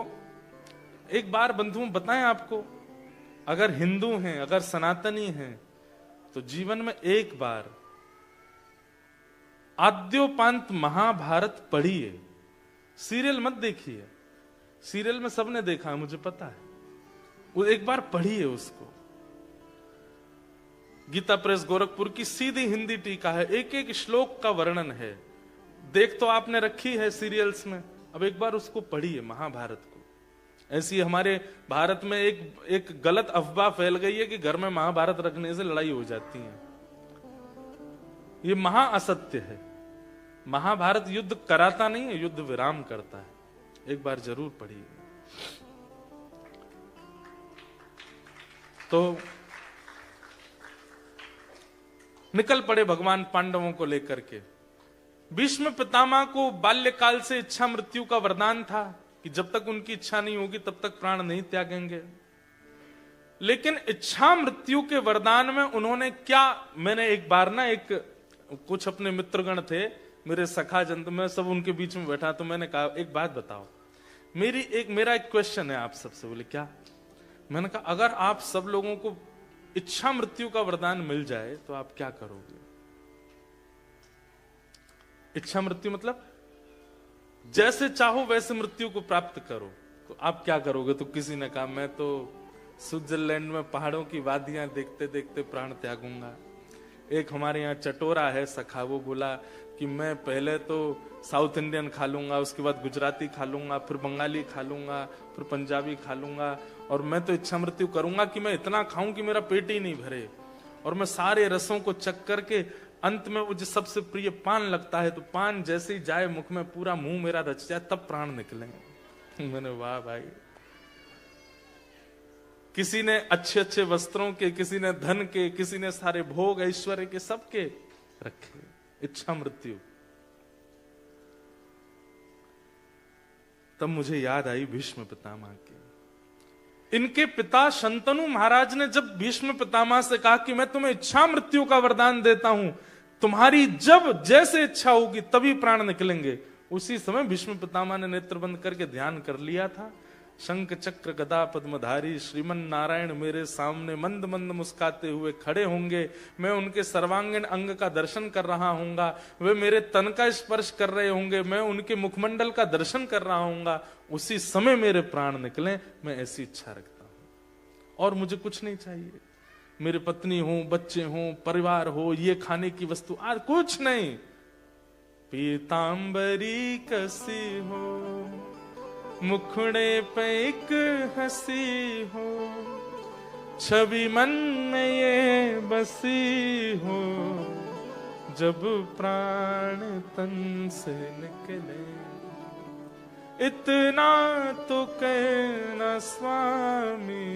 एक बार बंधुओं बताएं आपको, अगर हिंदू हैं, अगर सनातनी हैं, तो जीवन में एक बार आद्योपांत महाभारत पढ़िए। सीरियल मत देखिए, सीरियल में सबने देखा है, मुझे पता है, वो एक बार पढ़िए उसको। गीता प्रेस गोरखपुर की सीधी हिंदी टीका है, एक एक श्लोक का वर्णन है। देख तो आपने रखी है सीरियल्स में, अब एक बार उसको पढ़िए महाभारत को। ऐसी हमारे भारत में एक गलत अफवाह फैल गई है कि घर में महाभारत रखने से लड़ाई हो जाती है। ये महा असत्य है। महाभारत युद्ध कराता नहीं है, युद्ध विराम करता है। एक बार जरूर पढ़िए। तो निकल पड़े भगवान पांडवों को लेकर के। भीष्म पितामह को बाल्यकाल से इच्छा मृत्यु का वरदान था कि जब तक उनकी इच्छा नहीं होगी तब तक प्राण नहीं त्यागेंगे। लेकिन इच्छा मृत्यु के वरदान में उन्होंने क्या, मैंने एक बार ना कुछ अपने मित्रगण थे, मेरे सखा जन, तो मैं सब उनके बीच में बैठा, तो मैंने कहा एक बात बताओ, मेरा एक क्वेश्चन है आप सबसे। बोले क्या? मैंने कहा अगर आप सब लोगों को इच्छा मृत्यु का वरदान मिल जाए तो आप क्या करोगे? इच्छा मृत्यु मतलब जैसे चाहो वैसे मृत्यु को प्राप्त करो, तो आप क्या करोगे? तो किसी ने कहा मैं तो स्विट्जरलैंड में पहाड़ों की वादियां देखते देखते प्राण त्यागूंगा। एक हमारे यहाँ चटोरा है सखा, वो बोला कि मैं पहले तो साउथ इंडियन खा लूंगा, उसके बाद गुजराती खा लूंगा, फिर बंगाली खा लूंगा, फिर पंजाबी खा लूंगा, और मैं तो इच्छा मृत्यु करूंगा कि मैं इतना खाऊं कि मेरा पेट ही नहीं भरे, और मैं सारे रसों को चख करके अंत में मुझे सबसे प्रिय पान लगता है, तो पान जैसे ही जाए मुख में पूरा मुंह मेरा रच जाए तब प्राण निकले। मैंने वाह भाई, किसी ने अच्छे अच्छे वस्त्रों के, किसी ने धन के, किसी ने सारे भोग ऐश्वर्य के, सबके रखे, इच्छा मृत्यु। तब मुझे याद आई भीष्म पितामह की। इनके पिता शंतनु महाराज ने जब भीष्म पितामह से कहा कि मैं तुम्हें इच्छा मृत्यु का वरदान देता हूं, तुम्हारी जब जैसे इच्छा होगी तभी प्राण निकलेंगे, उसी समय भीष्म पितामह ने नेत्र बंद करके ध्यान कर लिया था। शंख चक्र गदा पद्मधारी श्रीमन नारायण मेरे सामने मंद मंद मुस्काते हुए खड़े होंगे, मैं उनके सर्वांगीण अंग का दर्शन कर रहा हूंगा, वे मेरे तन का स्पर्श कर रहे होंगे, मैं उनके मुखमंडल का दर्शन कर रहा हूंगा, उसी समय मेरे प्राण निकले, मैं ऐसी इच्छा रखता हूं और मुझे कुछ नहीं चाहिए। मेरी पत्नी हो, बच्चे हो, परिवार हो, ये खाने की वस्तु आज कुछ नहीं। पीतांबरी कसी हो, मुखड़े पे एक हंसी हो, छवि मन में ये बसी हो, जब प्राण तन से निकले, इतना तो कहना स्वामी,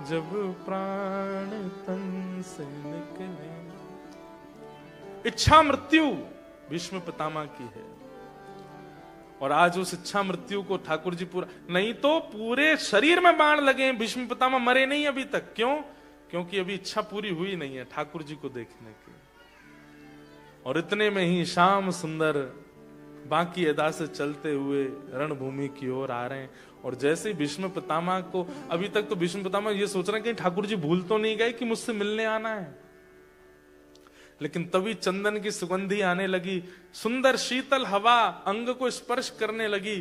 जब प्राण तन से निकले। इच्छा मृत्यु भीष्म पितामह की है, और आज उस इच्छा मृत्यु को ठाकुर जी पूरा, नहीं तो पूरे शरीर में बाण लगे, भीष्म पितामह मरे नहीं अभी तक। क्यों? क्योंकि अभी इच्छा पूरी हुई नहीं है ठाकुर जी को देखने की। और इतने में ही श्याम सुंदर बाकी अदा से चलते हुए रणभूमि की ओर आ रहे हैं, और जैसे भीष्म पितामह को, अभी तक तो भीष्म पितामह ये सोच रहे हैं कि ठाकुर जी भूल तो नहीं गए कि मुझसे मिलने आना है, लेकिन तभी चंदन की सुगंधी आने लगी, सुंदर शीतल हवा अंग को स्पर्श करने लगी,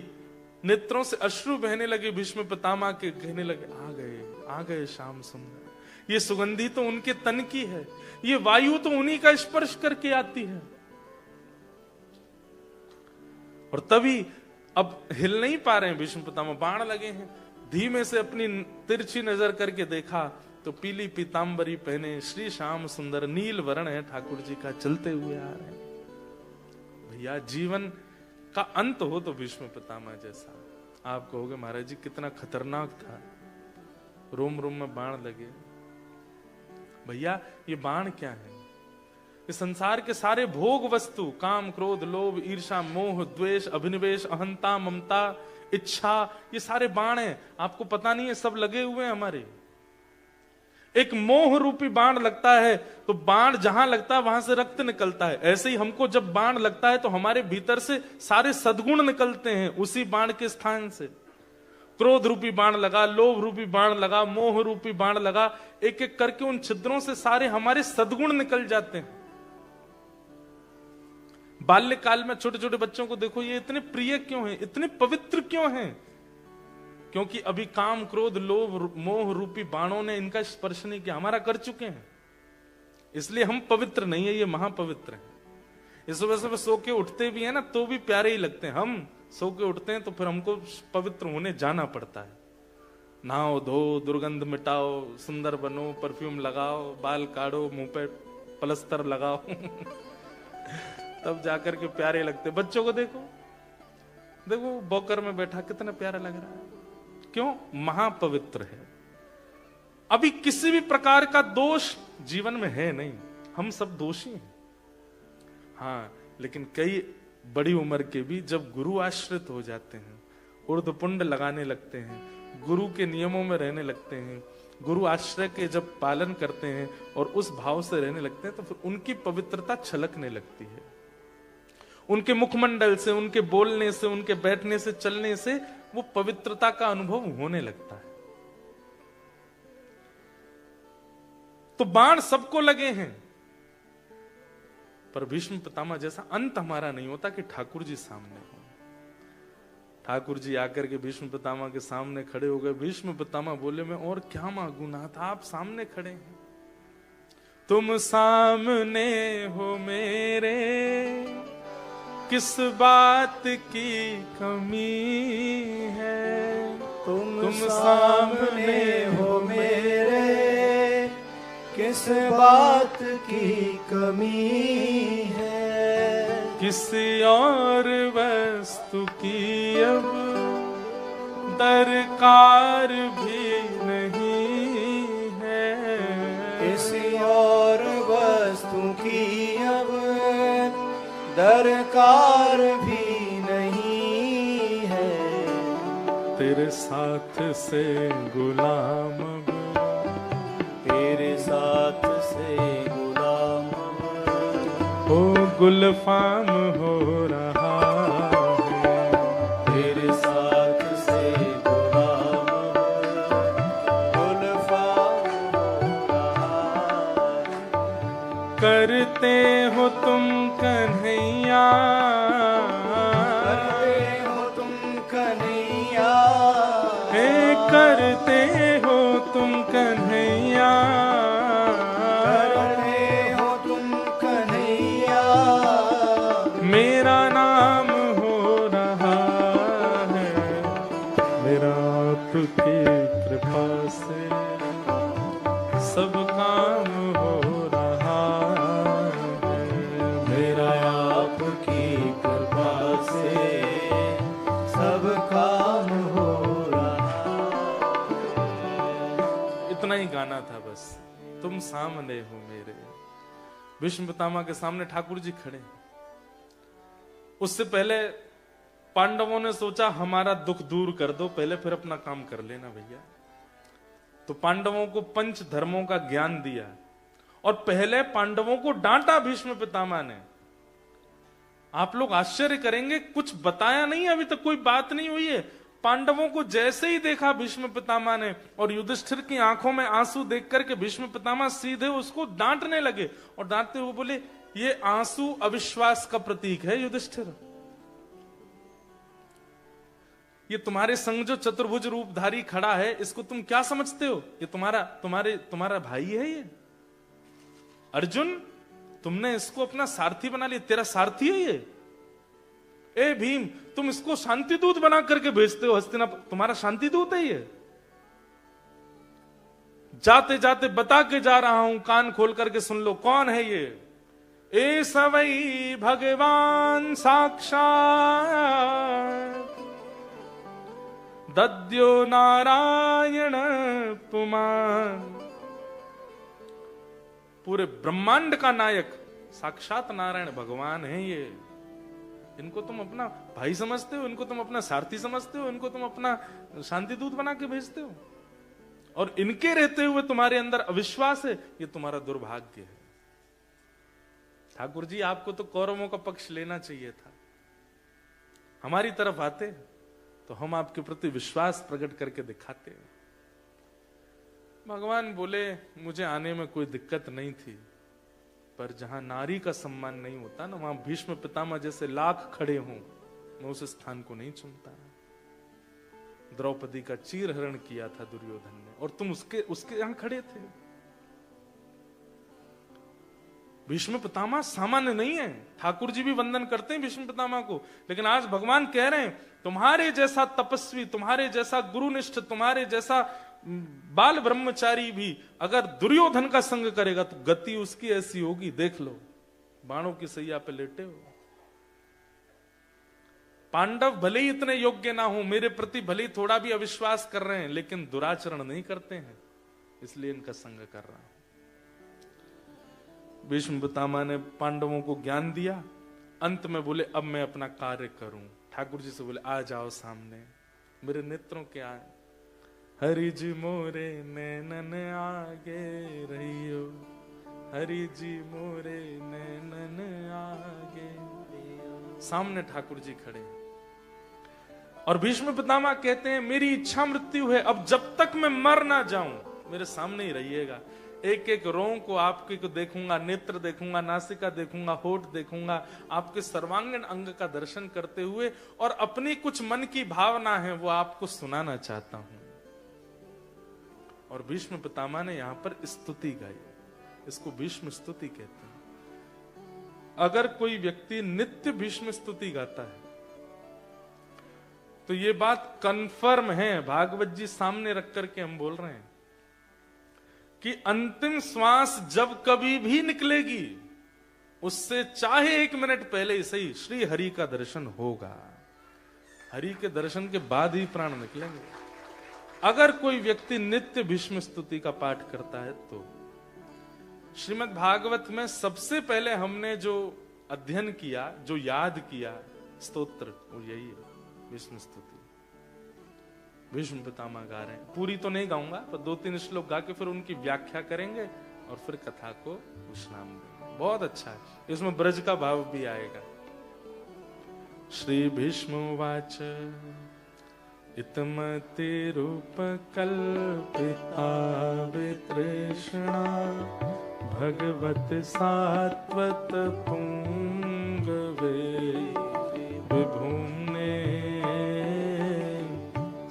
नेत्रों से अश्रु बहने लगे भीष्म पितामह के, कहने लगे आ गए श्याम सुंदर। ये सुगंधी तो उनके तन की है, ये वायु तो उन्हीं का स्पर्श करके आती है। और तभी अब हिल नहीं पा रहे हैं भीष्म पितामह, बाण लगे हैं। धीमे से अपनी तिरछी नजर करके देखा तो पीली पीतांबरी पहने श्री श्याम सुंदर, नील वर्ण है ठाकुर जी का, चलते हुए आ रहे हैं। भैया जीवन का अंत हो तो भीष्म पितामह जैसा। आप कहोगे महाराज जी कितना खतरनाक था, रोम रोम में बाण लगे। भैया ये बाण क्या है? ये संसार के सारे भोग वस्तु, काम क्रोध लोभ ईर्षा मोह द्वेष अभिनिवेश अहंता ममता इच्छा, ये सारे बाण हैं। आपको पता नहीं है, सब लगे हुए हैं हमारे। एक मोह रूपी बाण लगता है तो बाण जहां लगता है वहां से रक्त निकलता है। ऐसे ही हमको जब बाण लगता है तो हमारे भीतर से सारे सद्गुण निकलते हैं उसी बाण के स्थान से। क्रोध रूपी बाण लगा, लोभ रूपी बाण लगा, मोह रूपी बाण लगा, एक एक करके उन छिद्रों से सारे हमारे सद्गुण निकल जाते हैं। बाल्यकाल में छोटे छोटे बच्चों को देखो, ये इतने प्रिय क्यों हैं, इतने पवित्र क्यों हैं? क्योंकि अभी काम क्रोध लोभ मोह रूपी बाणों ने इनका स्पर्श नहीं किया, हमारा कर चुके हैं। इसलिए हम पवित्र नहीं है, ये महापवित्र है। इस वजह से वे सो के उठते भी है ना तो भी प्यारे ही लगते हैं। हम सो के उठते हैं तो फिर हमको पवित्र होने जाना पड़ता है। नहाओ धो, दुर्गंध मिटाओ, सुंदर बनो, परफ्यूम लगाओ, बाल काढ़ो, मुंह पे प्लस्तर लगाओ तब जाकर के प्यारे लगते। बच्चों को देखो देखो, बॉकर में बैठा कितना प्यारा लग रहा है। क्यों? महापवित्र है। अभी किसी भी प्रकार का दोष जीवन में है नहीं, हम सब दोषी हैं। हाँ, लेकिन कई बड़ी उम्र के भी जब गुरु आश्रित हो जाते हैं, ऊर्ध्वपुंड लगाने लगते हैं, गुरु के नियमों में रहने लगते हैं, गुरु आश्रय के जब पालन करते हैं और उस भाव से रहने लगते हैं, तो फिर उनकी पवित्रता छलकने लगती है। उनके मुखमंडल से, उनके बोलने से, उनके बैठने से, चलने से वो पवित्रता का अनुभव होने लगता है। तो बाण सबको लगे हैं, पर भीष्म पितामह जैसा अंत हमारा नहीं होता कि ठाकुर जी सामने हो। ठाकुर जी आकर के भीष्म पितामह के सामने खड़े हो गए। भीष्म पितामह बोले, मैं और क्या मांगू नाथ, आप सामने खड़े हैं। तुम सामने हो मेरे, किस बात की कमी है। तुम सामने हो मेरे, किस बात की कमी है। किसी और वस्तु की अब दरकार भी नहीं है। किसी और वस्तु की अब दरकार भी नहीं है। तेरे साथ से गुलाम अब, तेरे साथ से गुलाम हो गुलफाम हो रहा है। तेरे साथ से गुलाम गुलफाम हो रहा है। करते हो तुम कन्हैया, करते हो तुम कन्हैया, हे करते हो तुम कन्हैया। करते हो तुम कन्हैया। मेरा नाम हो रहा है, मेरा आपकी कृपा से सब काम हो रहा है। मेरा आपकी कृपा से सब काम हो रहा है। इतना ही गाना था बस। तुम सामने हो मेरे। भीष्म पितामह के सामने ठाकुर जी खड़े। उससे पहले पांडवों ने सोचा हमारा दुख दूर कर दो पहले, फिर अपना काम कर लेना भैया। तो पांडवों को पंच धर्मों का ज्ञान दिया और पहले पांडवों को डांटा भीष्म पितामह ने। आप लोग आश्चर्य करेंगे, कुछ बताया नहीं, अभी तक कोई बात नहीं हुई है। पांडवों को जैसे ही देखा भीष्म पितामह ने और युधिष्ठिर की आंखों में आंसू देख करके भीष्म पितामह सीधे उसको डांटने लगे और डांटते हुए बोले, ये आंसू अविश्वास का प्रतीक है युधिष्ठिर। ये तुम्हारे संग जो चतुर्भुज रूपधारी खड़ा है, इसको तुम क्या समझते हो? ये तुम्हारा भाई है ये अर्जुन। तुमने इसको अपना सारथी बना लिया, तेरा सारथी है ये। ए भीम, तुम इसको शांति दूत बना करके भेजते हो हस्तिनापुर, तुम्हारा शांति दूत है ये। जाते जाते बता के जा रहा हूं, कान खोल करके सुन लो, कौन है ये? ए सवई भगवान साक्षात दद्यो नारायण पुमान। पूरे ब्रह्मांड का नायक साक्षात नारायण भगवान है ये। इनको तुम अपना भाई समझते हो, इनको तुम अपना सारथी समझते हो, इनको तुम अपना शांति दूत बना के भेजते हो, और इनके रहते हुए तुम्हारे अंदर अविश्वास है। ये तुम्हारा दुर्भाग्य है। ठाकुर जी, आपको तो कौरवों का पक्ष लेना चाहिए था। हमारी तरफ आते तो हम आपके प्रति विश्वास प्रकट करके दिखाते। भगवान बोले, मुझे आने में कोई दिक्कत नहीं थी, पर जहां नारी का सम्मान नहीं होता ना, वहां भीष्म पितामह जैसे लाख खड़े हों, मैं उस स्थान को नहीं चुनता। द्रौपदी का चीरहरण किया था दुर्योधन ने, और तुम उसके यहां खड़े थे। भीष्म पितामह सामान्य नहीं है। ठाकुर जी भी वंदन करते हैं भीष्म पितामह को, लेकिन आज भगवान कह रहे हैं, तुम्हारे जैसा तपस्वी, तुम्हारे जैसा गुरुनिष्ठ, तुम्हारे जैसा बाल ब्रह्मचारी भी अगर दुर्योधन का संग करेगा तो गति उसकी ऐसी होगी, देख लो, बाणों की सैया पे लेटे हो। पांडव भले ही इतने योग्य ना हो, मेरे प्रति भले ही थोड़ा भी अविश्वास कर रहे हैं, लेकिन दुराचरण नहीं करते हैं, इसलिए इनका संग कर रहा हूं। भीष्म पितामह ने पांडवों को ज्ञान दिया। अंत में बोले, अब मैं अपना कार्य करूं। ठाकुर जी से बोले, आ जाओ सामने, मेरे नेत्रों के आए। हरि जी मोरे नैनन आगे रहियो, हरि जी मोरे नैनन आगे। सामने ठाकुर जी खड़े और भीष्म पितामह कहते हैं, मेरी इच्छा मृत्यु है, अब जब तक मैं मर ना जाऊं मेरे सामने ही रहिएगा। एक एक रों को आपके को देखूंगा, नेत्र देखूंगा, नासिका देखूंगा, होठ देखूंगा, आपके सर्वांगीण अंग का दर्शन करते हुए और अपनी कुछ मन की भावना है वो आपको सुनाना चाहता हूं। और भीष्म पितामह ने यहां पर स्तुति गाई, इसको भीष्म स्तुति कहते हैं। अगर कोई व्यक्ति नित्य भीष्म स्तुति गाता है तो ये बात कंफर्म है, भागवत जी सामने रख करके हम बोल रहे हैं कि अंतिम श्वास जब कभी भी निकलेगी उससे चाहे 1 मिनट पहले ही सही श्री हरि का दर्शन होगा। हरि के दर्शन के बाद ही प्राण निकलेंगे। अगर कोई व्यक्ति नित्य भीष्म स्तुति का पाठ करता है तो श्रीमद् भागवत में सबसे पहले हमने जो अध्ययन किया, जो याद किया स्तोत्र, वो यही है, भीष्म स्तुति। भीष्म पितामह गा रहे हैं, पूरी तो नहीं गाऊंगा पर 2-3 श्लोक गा के फिर उनकी व्याख्या करेंगे और फिर कथा को विश्राम देंगे। बहुत अच्छा है, इसमें ब्रज का भाव भी आएगा। श्री भीष्म उवाच इतमति रूपकल्पिता वितृष्णा भगवत सात्वत पुंगवे विभुम्ने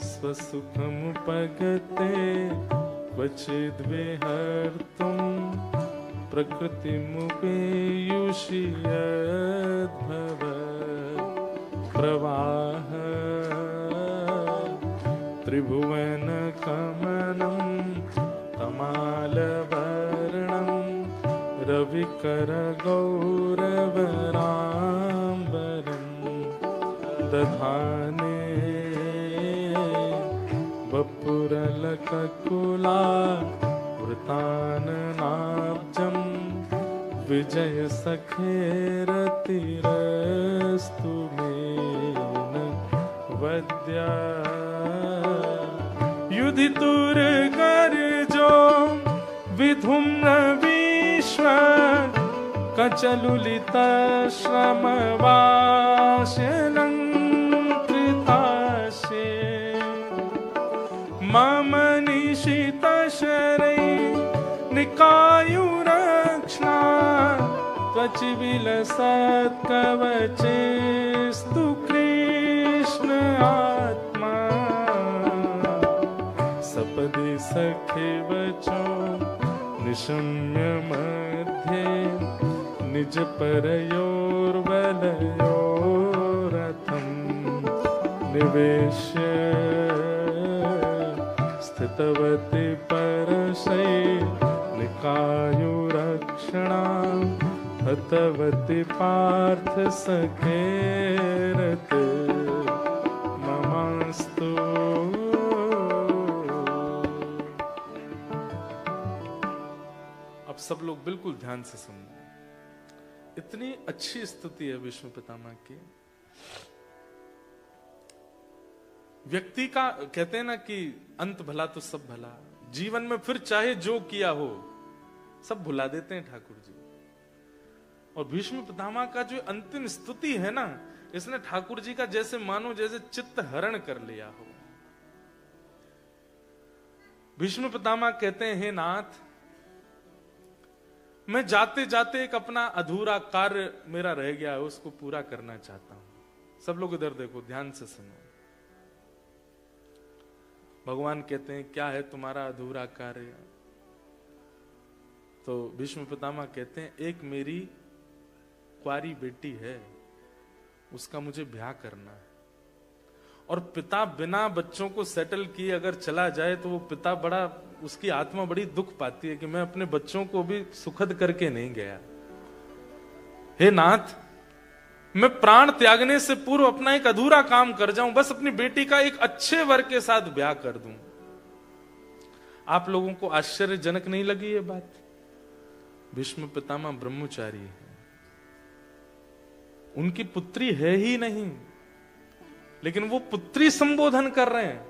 स्वसुखमुपगते क्वचिद्विहर्तुं प्रकृतिमुपेयुषि यद्भवत् प्रवाह त्रिभुवनकमनं तमालवर्णं रविकरगौरवराम्बरं दधाने वपुरलककुला वृताननाब्जं विजयसखेरतिरस्तु मेन वद्या युधितुर्गर्जो विधुम्न विश्व कचलुलितश्रमवास्यलङ्कृतास्ये मम निशितशरै निकायुरक्ष्णा त्वचिविलसत्कवचेस्तु कृष्ण आत्मा सपदि सखे वचो निशम्य मध्ये निज परयोर्वलयोरथं निवेश्य स्थितवति परशै निकायुरक्षणा हतवति पार्थ सखेरत ममास्तु। अब सब लोग बिल्कुल ध्यान से सुनना, इतनी अच्छी स्तुति है भीष्म पितामह की। व्यक्ति का कहते हैं ना कि अंत भला तो सब भला, जीवन में फिर चाहे जो किया हो सब भुला देते हैं ठाकुर जी। और भीष्म पितामह का जो अंतिम स्तुति है ना, इसने ठाकुर जी का जैसे मानो जैसे चित्त हरण कर लिया हो। भीष्म पितामह कहते हैं, हे नाथ, मैं जाते जाते एक अपना अधूरा कार्य मेरा रह गया है, उसको पूरा करना चाहता हूं। सब लोग इधर देखो, ध्यान से सुनो। भगवान कहते हैं, क्या है तुम्हारा अधूरा कार्य? तो भीष्म पितामह कहते हैं, एक मेरी कुंवारी बेटी है, उसका मुझे ब्याह करना है। और पिता बिना बच्चों को सेटल किए अगर चला जाए तो वो पिता बड़ा, उसकी आत्मा बड़ी दुख पाती है कि मैं अपने बच्चों को भी सुखद करके नहीं गया। हे नाथ, मैं प्राण त्यागने से पूर्व अपना एक अधूरा काम कर जाऊं, बस अपनी बेटी का एक अच्छे वर के साथ ब्याह कर दूं। आप लोगों को आश्चर्यजनक नहीं लगी ये बात? भीष्म पितामह ब्रह्मचारी है, उनकी पुत्री है ही नहीं, लेकिन वो पुत्री संबोधन कर रहे हैं।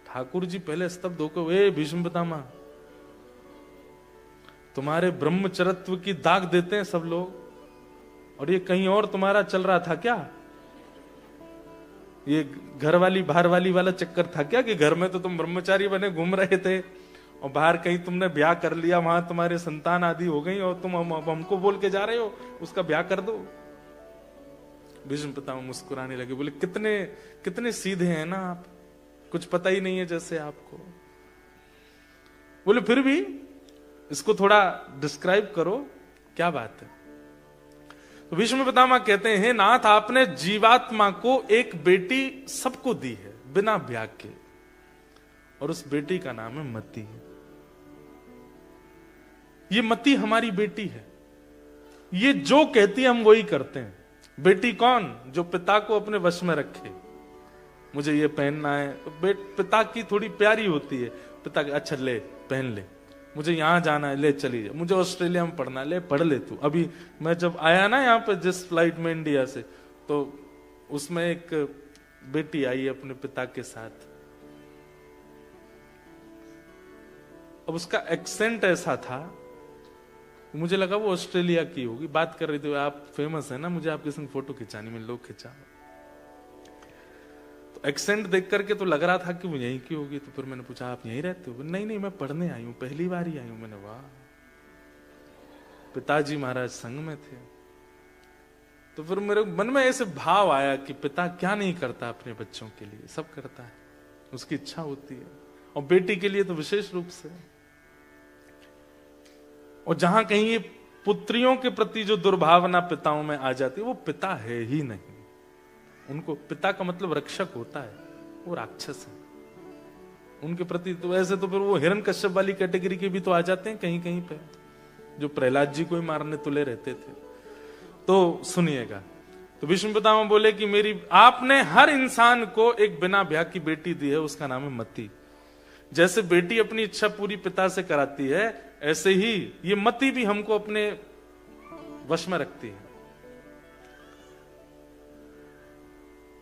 ठाकुर जी पहले स्तब्ध होकर, ए भीष्म पितामह, तुम्हारे ब्रह्मचर्यत्व की दाग देते हैं सब लोग, और ये कहीं और तुम्हारा चल रहा था क्या? ये घर वाली बाहर वाली वाला चक्कर था क्या कि घर में तो तुम ब्रह्मचारी बने घूम रहे थे और बाहर कहीं तुमने ब्याह कर लिया, वहां तुम्हारे संतान आदि हो गई और तुम हमको बोल के जा रहे हो उसका ब्याह कर दो। भीष्म पितामह मुस्कुराने लगे, बोले कितने कितने सीधे हैं ना आप, कुछ पता ही नहीं है जैसे आपको। बोले फिर भी इसको थोड़ा डिस्क्राइब करो, क्या बात है। तो भीष्म पितामह कहते हैं, नाथ आपने जीवात्मा को एक बेटी सबको दी है बिना ब्याह के, और उस बेटी का नाम है मति। ये मति हमारी बेटी है, ये जो कहती है हम वही करते हैं। बेटी कौन? जो पिता को अपने वश में रखे। मुझे ये पहनना है तो पिता की थोड़ी प्यारी होती है, पिता अच्छा ले पहन ले, मुझे यहां जाना है ले चली जा, मुझे ऑस्ट्रेलिया में पढ़ना है ले पढ़ ले तू। अभी मैं जब आया ना यहाँ पे जिस फ्लाइट में इंडिया से, तो उसमें एक बेटी आई अपने पिता के साथ। अब उसका एक्सेंट ऐसा था, मुझे लगा वो ऑस्ट्रेलिया की होगी। बात कर रही थी, आप फेमस है ना, मुझे आपके संग फोटो खिंचानी में, लोग खिंचा। तो एक्सेंट देख करके तो लग रहा था कि वो यहीं की होगी। तो फिर मैंने पूछा आप यहीं रहते हो? नहीं नहीं, मैं पढ़ने आई हूं, पहली बार ही आई हूं। मैंने वाह, पिताजी महाराज संग में थे। तो फिर मेरे मन में ऐसे भाव आया कि पिता क्या नहीं करता अपने बच्चों के लिए, सब करता है, उसकी इच्छा होती है, और बेटी के लिए तो विशेष रूप से। और जहां कहीं ये पुत्रियों के प्रति जो दुर्भावना पिताओं में आ जाती है, वो पिता है ही नहीं। उनको पिता का मतलब रक्षक होता है, वो राक्षस है उनके प्रति। तो ऐसे तो फिर वो हिरण्यकश्यप वाली कैटेगरी के भी तो आ जाते हैं कहीं कहीं पे, जो प्रहलाद जी को ही मारने तुले रहते थे। तो सुनिएगा, तो भीष्म पितामह बोले कि मेरी आपने हर इंसान को एक बिना ब्याह की बेटी दी है, उसका नाम है मति। जैसे बेटी अपनी इच्छा पूरी पिता से कराती है, ऐसे ही ये मति भी हमको अपने वश में रखती है।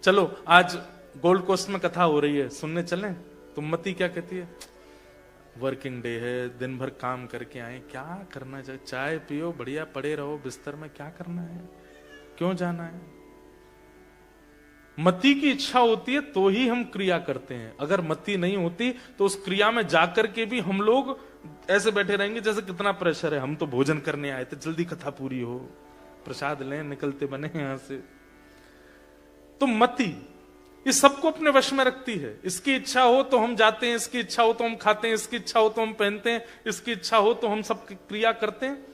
चलो आज गोल्ड कोस्ट में कथा हो रही है, सुनने चलें? तो मति क्या कहती है, वर्किंग डे है, दिन भर काम करके आए, क्या करना चाहिए, चाय पियो, बढ़िया पड़े रहो बिस्तर में, क्या करना है, क्यों जाना है। मति की इच्छा होती है तो ही हम क्रिया करते हैं, अगर मति नहीं होती तो उस क्रिया में जाकर के भी हम लोग ऐसे बैठे रहेंगे जैसे कितना प्रेशर है, हम तो भोजन करने आए थे, जल्दी कथा पूरी हो, प्रसाद लें, निकलते बने यहां से। तो मति ये सबको अपने वश में रखती है। इसकी इच्छा हो तो हम जाते हैं, इसकी इच्छा हो तो हम खाते हैं, इसकी इच्छा हो तो हम पहनते हैं, इसकी इच्छा हो तो हम सब क्रिया करते हैं।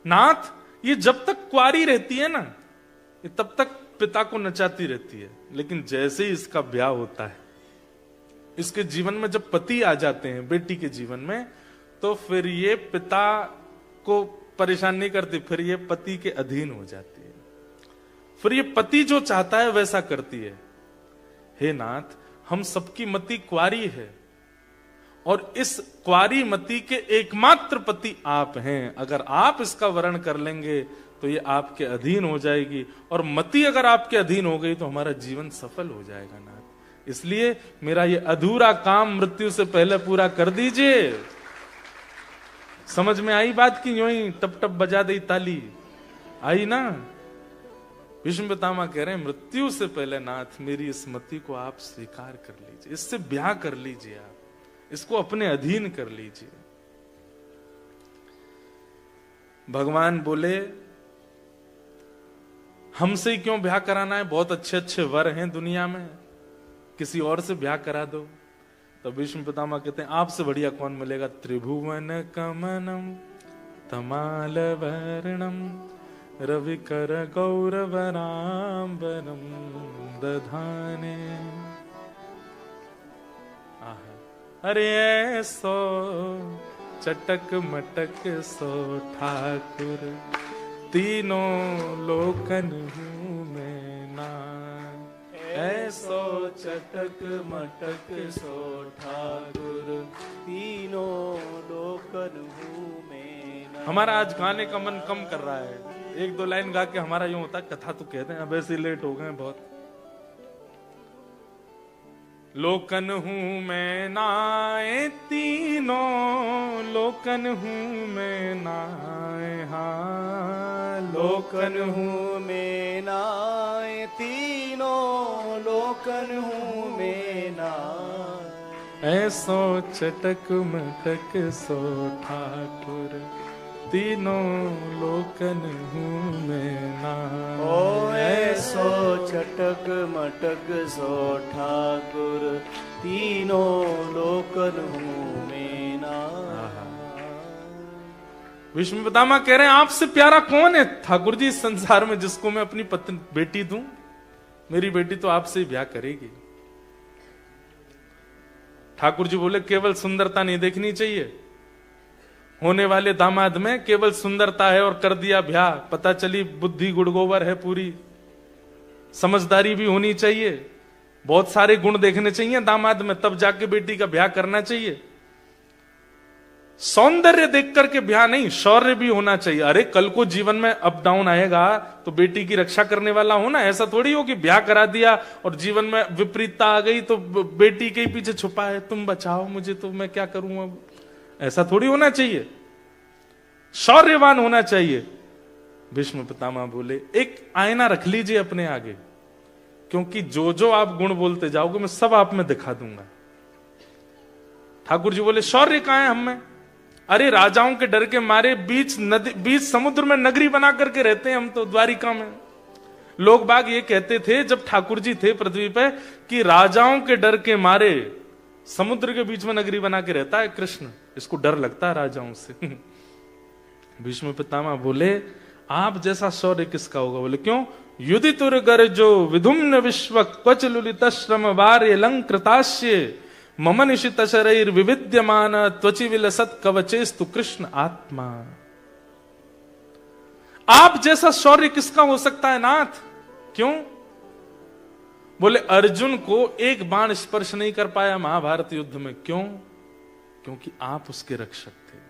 नाथ ये जब तक कुंवारी रहती है ना, ये तब तक पिता को नचाती रहती है, लेकिन जैसे ही इसका ब्याह होता है, इसके जीवन में जब पति आ जाते हैं बेटी के जीवन में, तो फिर ये पिता को परेशान नहीं करती, फिर ये पति के अधीन हो जाती है, फिर ये पति जो चाहता है वैसा करती है। हे नाथ, हम सबकी मति कुंवारी है, और इस कुंवारी मति के एकमात्र पति आप हैं। अगर आप इसका वर्ण कर लेंगे तो ये आपके अधीन हो जाएगी, और मति अगर आपके अधीन हो गई तो हमारा जीवन सफल हो जाएगा नाथ। इसलिए मेरा ये अधूरा काम मृत्यु से पहले पूरा कर दीजिए। समझ में आई बात की? यूं ही टप टप बजा दी ताली, आई ना? भीष्म पितामह कह रहे हैं मृत्यु से पहले नाथ मेरी इस मति को आप स्वीकार कर लीजिए, इससे ब्याह कर लीजिए, आप इसको अपने अधीन कर लीजिए। भगवान बोले हमसे ही क्यों ब्याह कराना है, बहुत अच्छे अच्छे वर हैं दुनिया में, किसी और से ब्याह करा दो। तो भीष्म पितामह कहते हैं आपसे बढ़िया कौन मिलेगा, त्रिभुवन कमनम तमाल वर्णम रविकर गौरवराम्बरम दधाने। अरे ऐसो चटक मटक सो ठाकुर, तीनों लोकन हूं मैं ना। ऐसो चटक मटक सो ठाकुर, तीनों लोकन हूं मैं ना। हमारा आज गाने का मन कम कर रहा है, एक दो लाइन गा के हमारा यूं होता है कथा तो कहते हैं, अब ऐसे लेट हो गए बहुत। लोकन हूं मैं नाए, तीनों लोकन हूं मैं नाए, हाँ लोकन हूँ मैं नाय, तीनों लोकन हूँ मैं नाय। ऐसो चटक मटक सो ठाकुर, तीनों लोकन हूं मैं नाए। ओ ऐसो चटक मटक सो ठाकुर, तीनों लोकन हूँ मैं नाय। विष्णु पितामह कह रहे हैं आपसे प्यारा कौन है ठाकुर जी इस संसार में, जिसको मैं अपनी पत्नी बेटी दूं? मेरी बेटी तो आपसे ही ब्याह करेगी। ठाकुर जी बोले केवल सुंदरता नहीं देखनी चाहिए, होने वाले दामाद में केवल सुंदरता है और कर दिया ब्याह, पता चली बुद्धि गुड़गोबर है पूरी, समझदारी भी होनी चाहिए, बहुत सारे गुण देखने चाहिए दामाद में, तब जाके बेटी का ब्याह करना चाहिए। सौंदर्य देख करके ब्याह नहीं, शौर्य भी होना चाहिए। अरे कल को जीवन में अप डाउन आएगा तो बेटी की रक्षा करने वाला हो ना, ऐसा थोड़ी हो कि ब्याह करा दिया और जीवन में विपरीतता आ गई तो बेटी के ही पीछे छुपा है, तुम बचाओ मुझे तो मैं क्या करूं अब, ऐसा थोड़ी होना चाहिए। शौर्यवान होना चाहिए। भीष्म पितामह बोले एक आईना रख लीजिए अपने आगे, क्योंकि जो जो आप गुण बोलते जाओगे मैं सब आप में दिखा दूंगा। ठाकुर जी बोले शौर्य कहां है हम में? अरे राजाओं के डर के मारे बीच नदी, बीच समुद्र में नगरी बना करके रहते हैं हम तो, द्वारिका में। लोग बाग ये कहते थे जब ठाकुर जी थे पृथ्वी पे कि राजाओं के डर के मारे समुद्र के बीच में नगरी बना के रहता है कृष्ण, इसको डर लगता है राजाओं से। भीष्म पितामह बोले आप जैसा शौर्य किसका होगा? बोले क्यों? युधितुर गर्जो विधुम्न विश्व क्वच लुलित श्रम वार्य लंकृताश्य मम निशित शरीर विविद्यमान त्वचि विलसत कवचेस्तु कृष्ण आत्मा। आप जैसा शौर्य किसका हो सकता है नाथ? क्यों? बोले अर्जुन को एक बाण स्पर्श नहीं कर पाया महाभारत युद्ध में। क्यों? क्योंकि आप उसके रक्षक थे,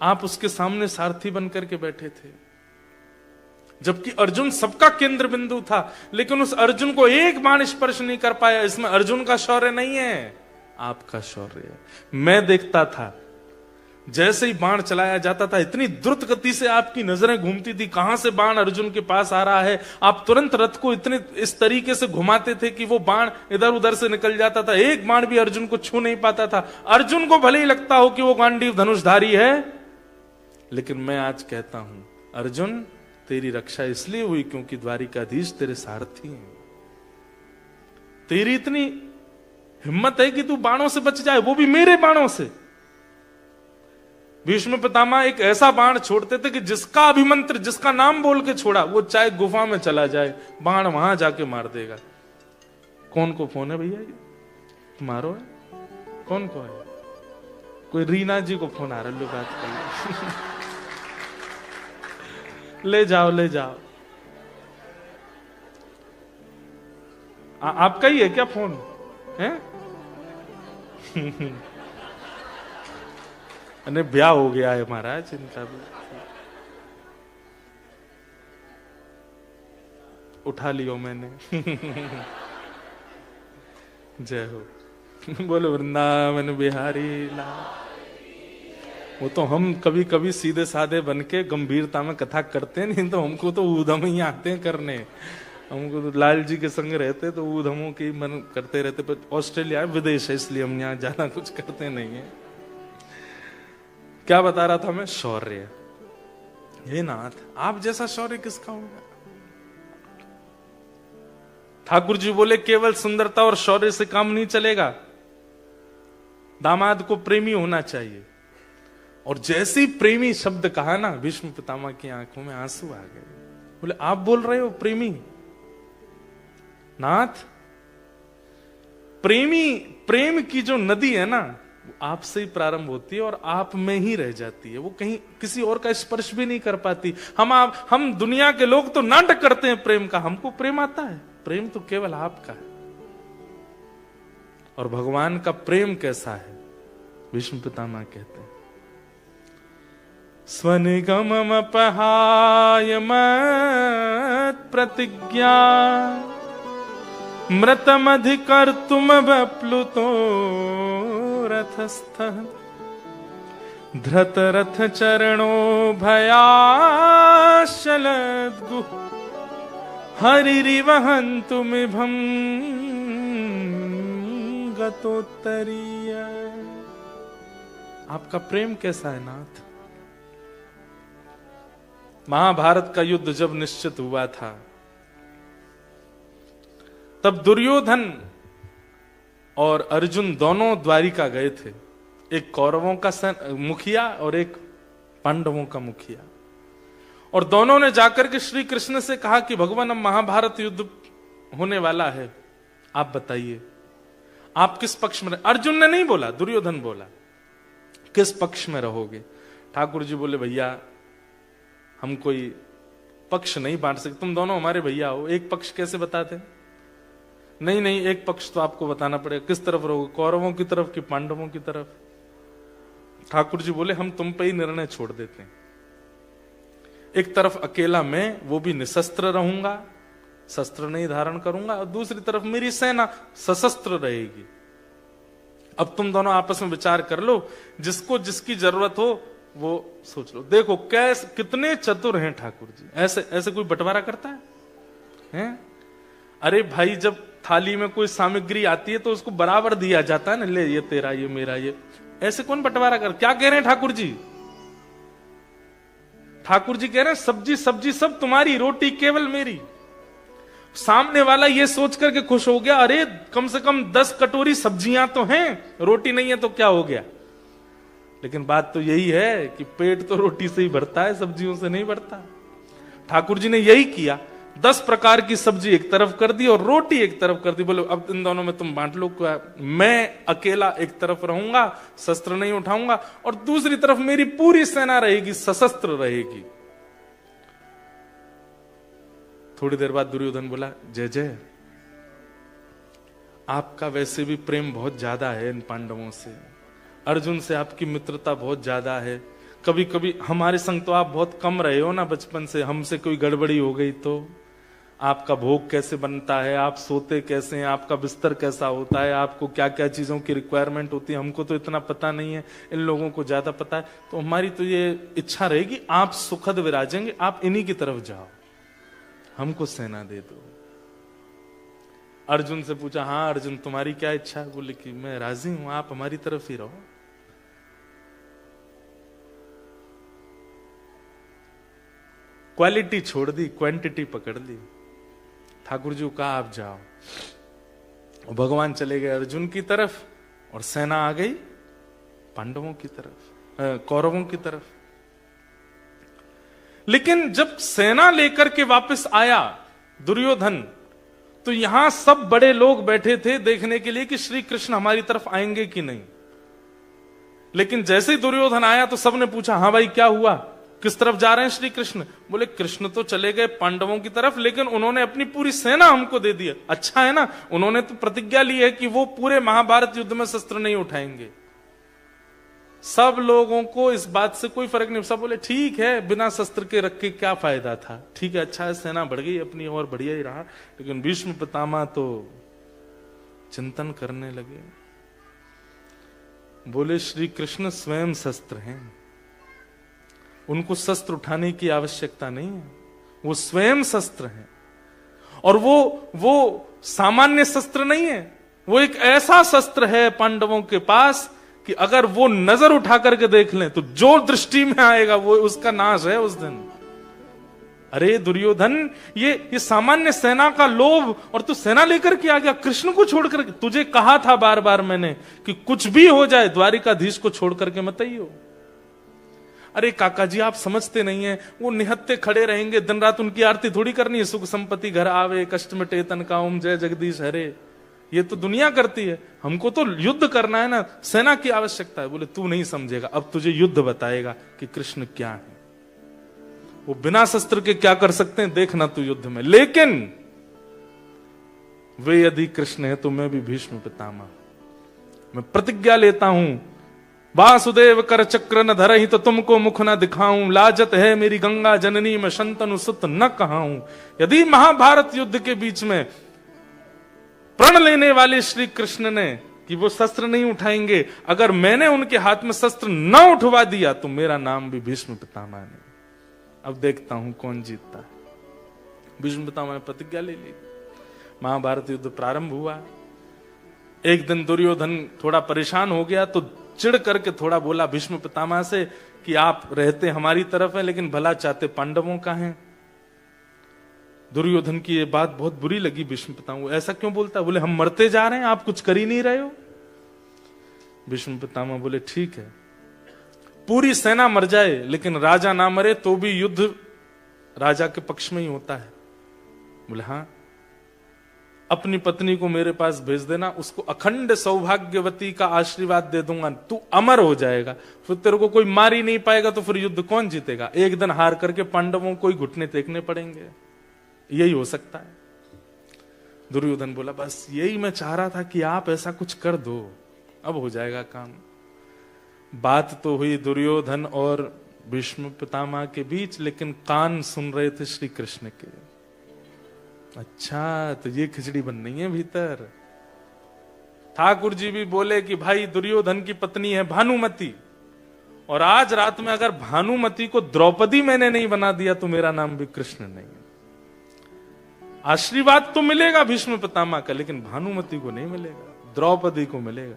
आप उसके सामने सारथी बनकर के बैठे थे, जबकि अर्जुन सबका केंद्र बिंदु था, लेकिन उस अर्जुन को एक बाण स्पर्श नहीं कर पाया। इसमें अर्जुन का शौर्य नहीं है, आपका शौर्य है। मैं देखता था जैसे ही बाण चलाया जाता था इतनी द्रुत गति से आपकी नजरें घूमती थी, कहां से बाण अर्जुन के पास आ रहा है। आप तुरंत रथ को इतने इस तरीके से घुमाते थे कि वो बाण इधर उधर से निकल जाता था, एक बाण भी अर्जुन को छू नहीं पाता था। अर्जुन को भले ही लगता हो कि वो गांडीव धनुषधारी है, लेकिन मैं आज कहता हूं अर्जुन तेरी रक्षा इसलिए हुई क्योंकि द्वारिकाधीश तेरे सारथी हैं। तेरी इतनी हिम्मत है कि तू बाणों से बच जाए, वो भी मेरे बाणों से। भीष्म पितामह एक ऐसा बाण छोड़ते थे कि जिसका अभिमंत्र, जिसका नाम बोल के छोड़ा, वो चाहे गुफा में चला जाए, बाण वहां जाके मार देगा। कौन को फोन है भैया? तुम्हारो है? कौन को है? कोई रीना जी को फोन आ रहा, लो बात कर ले जाओ ले जाओ। आपका ही है क्या फोन? है? अरे ब्याह हो गया है महाराज, चिंता भी। उठा लियो मैंने। जय हो। बोलो वृंदावन बिहारी लाल। वो तो हम कभी कभी सीधे साधे बन के गंभीरता में कथा करते नहीं, तो हमको तो ऊधम ही आते हैं करने। हमको तो लाल जी के संग रहते तो ऊधमों की मन करते रहते, पर ऑस्ट्रेलिया विदेश है इसलिए हम यहाँ ज्यादा कुछ करते नहीं है। क्या बता रहा था मैं? शौर्य। हे नाथ आप जैसा शौर्य किसका होगा? ठाकुर जी बोले केवल सुंदरता और शौर्य से काम नहीं चलेगा, दामाद को प्रेमी होना चाहिए। और जैसे ही प्रेमी शब्द कहा ना, भीष्म पितामह की आंखों में आंसू आ गए। बोले आप बोल रहे हो प्रेमी? नाथ प्रेमी, प्रेम की जो नदी है ना, वो आपसे ही प्रारंभ होती है और आप में ही रह जाती है, वो कहीं किसी और का स्पर्श भी नहीं कर पाती। हम दुनिया के लोग तो नाटक करते हैं प्रेम का, हमको प्रेम आता है। प्रेम तो केवल आपका है। और भगवान का प्रेम कैसा है? भीष्म पितामह कहते हैं स्वनिगमम पहाय मत प्रतिज्ञा मृतमधिकर्तुम बप्लुतो रथस्थः धृतरथ चरणो भयाशलद्गुः हरिरिवहन्तुमिभं गतोत्तरीय। आपका प्रेम कैसा है नाथ? महाभारत का युद्ध जब निश्चित हुआ था तब दुर्योधन और अर्जुन दोनों द्वारिका गए थे, एक कौरवों का मुखिया और एक पांडवों का मुखिया, और दोनों ने जाकर के श्री कृष्ण से कहा कि भगवान अब महाभारत युद्ध होने वाला है, आप बताइए आप किस पक्ष में। अर्जुन ने नहीं बोला, दुर्योधन बोला किस पक्ष में रहोगे। ठाकुर जी बोले भैया हम कोई पक्ष नहीं बांट सकते, तुम दोनों हमारे भैया हो, एक पक्ष कैसे बताते। नहीं नहीं एक पक्ष तो आपको बताना पड़ेगा, किस तरफ रहोगे, कौरवों की तरफ कि पांडवों की तरफ। ठाकुर जी बोले हम तुम पे ही निर्णय छोड़ देते हैं, एक तरफ अकेला मैं, वो भी निशस्त्र रहूंगा, शस्त्र नहीं धारण करूंगा, और दूसरी तरफ मेरी सेना सशस्त्र रहेगी। अब तुम दोनों आपस में विचार कर लो, जिसको जिसकी जरूरत हो वो सोच लो। देखो कैसे कितने चतुर हैं ठाकुर जी, ऐसे ऐसे कोई बंटवारा करता है? अरे भाई जब थाली में कोई सामग्री आती है तो उसको बराबर दिया जाता है ना, ले ये तेरा ये मेरा ये, ऐसे कौन बंटवारा कर। क्या कह रहे हैं ठाकुर जी? ठाकुर जी कह रहे हैं सब्जी सब्जी सब तुम्हारी, रोटी केवल मेरी। सामने वाला ये सोच करके खुश हो गया, अरे कम से कम 10 कटोरी सब्जियां तो हैं, रोटी नहीं है तो क्या हो गया। लेकिन बात तो यही है कि पेट तो रोटी से ही भरता है, सब्जियों से नहीं भरता। ठाकुर जी ने यही किया, 10 प्रकार की सब्जी एक तरफ कर दी और रोटी एक तरफ कर दी। बोले अब इन दोनों में तुम बांट लो, मैं अकेला एक तरफ रहूंगा, शस्त्र नहीं उठाऊंगा, और दूसरी तरफ मेरी पूरी सेना रहेगी, सशस्त्र रहेगी। थोड़ी देर बाद दुर्योधन बोला जय जय, आपका वैसे भी प्रेम बहुत ज्यादा है इन पांडवों से, अर्जुन से आपकी मित्रता बहुत ज्यादा है, कभी कभी हमारे संग तो आप बहुत कम रहे हो ना बचपन से, हमसे कोई गड़बड़ी हो गई तो आपका भोग कैसे बनता है, आप सोते कैसे हैं, आपका बिस्तर कैसा होता है, आपको क्या क्या चीजों की रिक्वायरमेंट होती है, हमको तो इतना पता नहीं है, इन लोगों को ज्यादा पता है। तो हमारी तो ये इच्छा रहेगी आप सुखद विराजेंगे, आप इन्हीं की तरफ जाओ, हमको सेना दे दो। अर्जुन से पूछा हाँ अर्जुन तुम्हारी क्या इच्छा है? बोले कि मैं राजी हूं, आप हमारी तरफ ही रहो। क्वालिटी छोड़ दी, क्वांटिटी पकड़ ली। ठाकुर जी को कहा आप जाओ, और भगवान चले गए अर्जुन की तरफ और सेना आ गई पांडवों की तरफ, कौरवों की तरफ। लेकिन जब सेना लेकर के वापस आया दुर्योधन, तो यहां सब बड़े लोग बैठे थे देखने के लिए कि श्री कृष्ण हमारी तरफ आएंगे कि नहीं। लेकिन जैसे ही दुर्योधन आया तो सबने पूछा हाँ भाई क्या हुआ, किस तरफ जा रहे हैं श्री कृष्ण? बोले कृष्ण तो चले गए पांडवों की तरफ, लेकिन उन्होंने अपनी पूरी सेना हमको दे दी। अच्छा है ना, उन्होंने तो प्रतिज्ञा ली है कि वो पूरे महाभारत युद्ध में शस्त्र नहीं उठाएंगे। सब लोगों को इस बात से कोई फर्क नहीं, सब बोले ठीक है, बिना शस्त्र के रख के क्या फायदा था, ठीक है अच्छा है, सेना बढ़ गई अपनी और बढ़िया ही रहा। लेकिन भीष्म पितामह तो चिंतन करने लगे, बोले श्री कृष्ण स्वयं शस्त्र हैं, उनको शस्त्र उठाने की आवश्यकता नहीं है, वो स्वयं शस्त्र हैं। और वो सामान्य शस्त्र नहीं है, वो एक ऐसा शस्त्र है पांडवों के पास कि अगर वो नजर उठा करके देख लें तो जो दृष्टि में आएगा वो उसका नाश है उस दिन। अरे दुर्योधन, ये सामान्य सेना का लोभ, और तू सेना लेकर के आ गया कृष्ण को छोड़ करके। तुझे कहा था बार बार मैंने कि कुछ भी हो जाए द्वारिकाधीश को छोड़ करके मत आइयो। अरे काका जी आप समझते नहीं है, वो निहत्ते खड़े रहेंगे दिन रात, उनकी आरती थोड़ी करनी है। सुख संपत्ति घर आवे, कष्ट मिटे तन का, ओम जय जगदीश हरे, ये तो दुनिया करती है, हमको तो युद्ध करना है ना, सेना की आवश्यकता है। बोले तू नहीं समझेगा, अब तुझे युद्ध बताएगा कि कृष्ण क्या है, वो बिना शस्त्र के क्या कर सकते हैं, देखना तू युद्ध में। लेकिन वे यदि कृष्ण है तो मैं भी भीष्म पितामह, मैं प्रतिज्ञा लेता हूं, वासुदेव कर चक्र न धरहि तो तुमको मुख न दिखाऊं, लाजत है मेरी गंगा जननी में शंतनु सुत न कहाऊं। यदि महाभारत युद्ध के बीच में प्रण लेने वाले श्री कृष्ण ने कि वो शस्त्र नहीं उठाएंगे, अगर मैंने उनके हाथ में शस्त्र न उठवा दिया तो मेरा नाम भी भीष्म पितामह नहीं। अब देखता हूं कौन जीतता है। भीष्म पितामह ने प्रतिज्ञा ले ली। महाभारत युद्ध प्रारंभ हुआ। एक दिन दुर्योधन थोड़ा परेशान हो गया तो चिढ़ करके थोड़ा बोला भीष्म पितामह से कि आप रहते हमारी तरफ हैं लेकिन भला चाहते पांडवों का हैं। दुर्योधन की ये बात बहुत बुरी लगी भीष्म पितामह। ऐसा क्यों बोलता? बोले हम मरते जा रहे हैं, आप कुछ कर ही नहीं रहे हो। भीष्म पितामह बोले ठीक है, पूरी सेना मर जाए लेकिन राजा ना मरे तो भी युद्ध राजा के पक्ष में ही होता है। बोले हाँ, अपनी पत्नी को मेरे पास भेज देना, उसको अखंड सौभाग्यवती का आशीर्वाद दे दूंगा, तू अमर हो जाएगा, फिर तेरे को कोई मार ही नहीं पाएगा, तो फिर युद्ध कौन जीतेगा? एक दिन हार करके पांडवों को ही घुटने टेकने पड़ेंगे, यही हो सकता है। दुर्योधन बोला बस यही मैं चाह रहा था कि आप ऐसा कुछ कर दो, अब हो जाएगा काम। बात तो हुई दुर्योधन और भीष्म पितामह के बीच, लेकिन कान सुन रहे थे श्री कृष्ण के। अच्छा तो ये खिचड़ी बन रही है भीतर। ठाकुर जी भी बोले कि भाई दुर्योधन की पत्नी है भानुमति, और आज रात में अगर भानुमति को द्रौपदी मैंने नहीं बना दिया तो मेरा नाम भी कृष्ण नहीं है। आशीर्वाद तो मिलेगा भीष्म पितामह का, लेकिन भानुमति को नहीं मिलेगा, द्रौपदी को मिलेगा।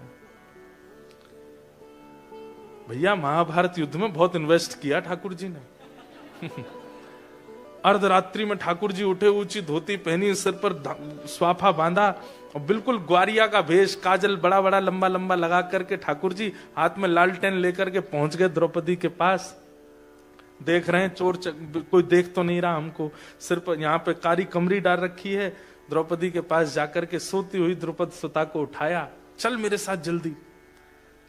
भैया महाभारत युद्ध में बहुत इन्वेस्ट किया ठाकुर जी ने। अर्धरात्रि में ठाकुर जी उठे, ऊंची धोती पहनी, सिर पर स्वाफा बांधा और बिल्कुल ग्वारिया का भेष, काजल बड़ा बड़ा लंबा लंबा लगा करके ठाकुर जी हाथ में लालटेन लेकर के पहुंच गए द्रौपदी के पास। देख रहे हैं चोर कोई देख तो नहीं रहा हमको, सिर पर यहाँ पे कारी कमरी डाल रखी है। द्रौपदी के पास जाकर के सोती हुई द्रौपदी सुता को उठाया, चल मेरे साथ जल्दी।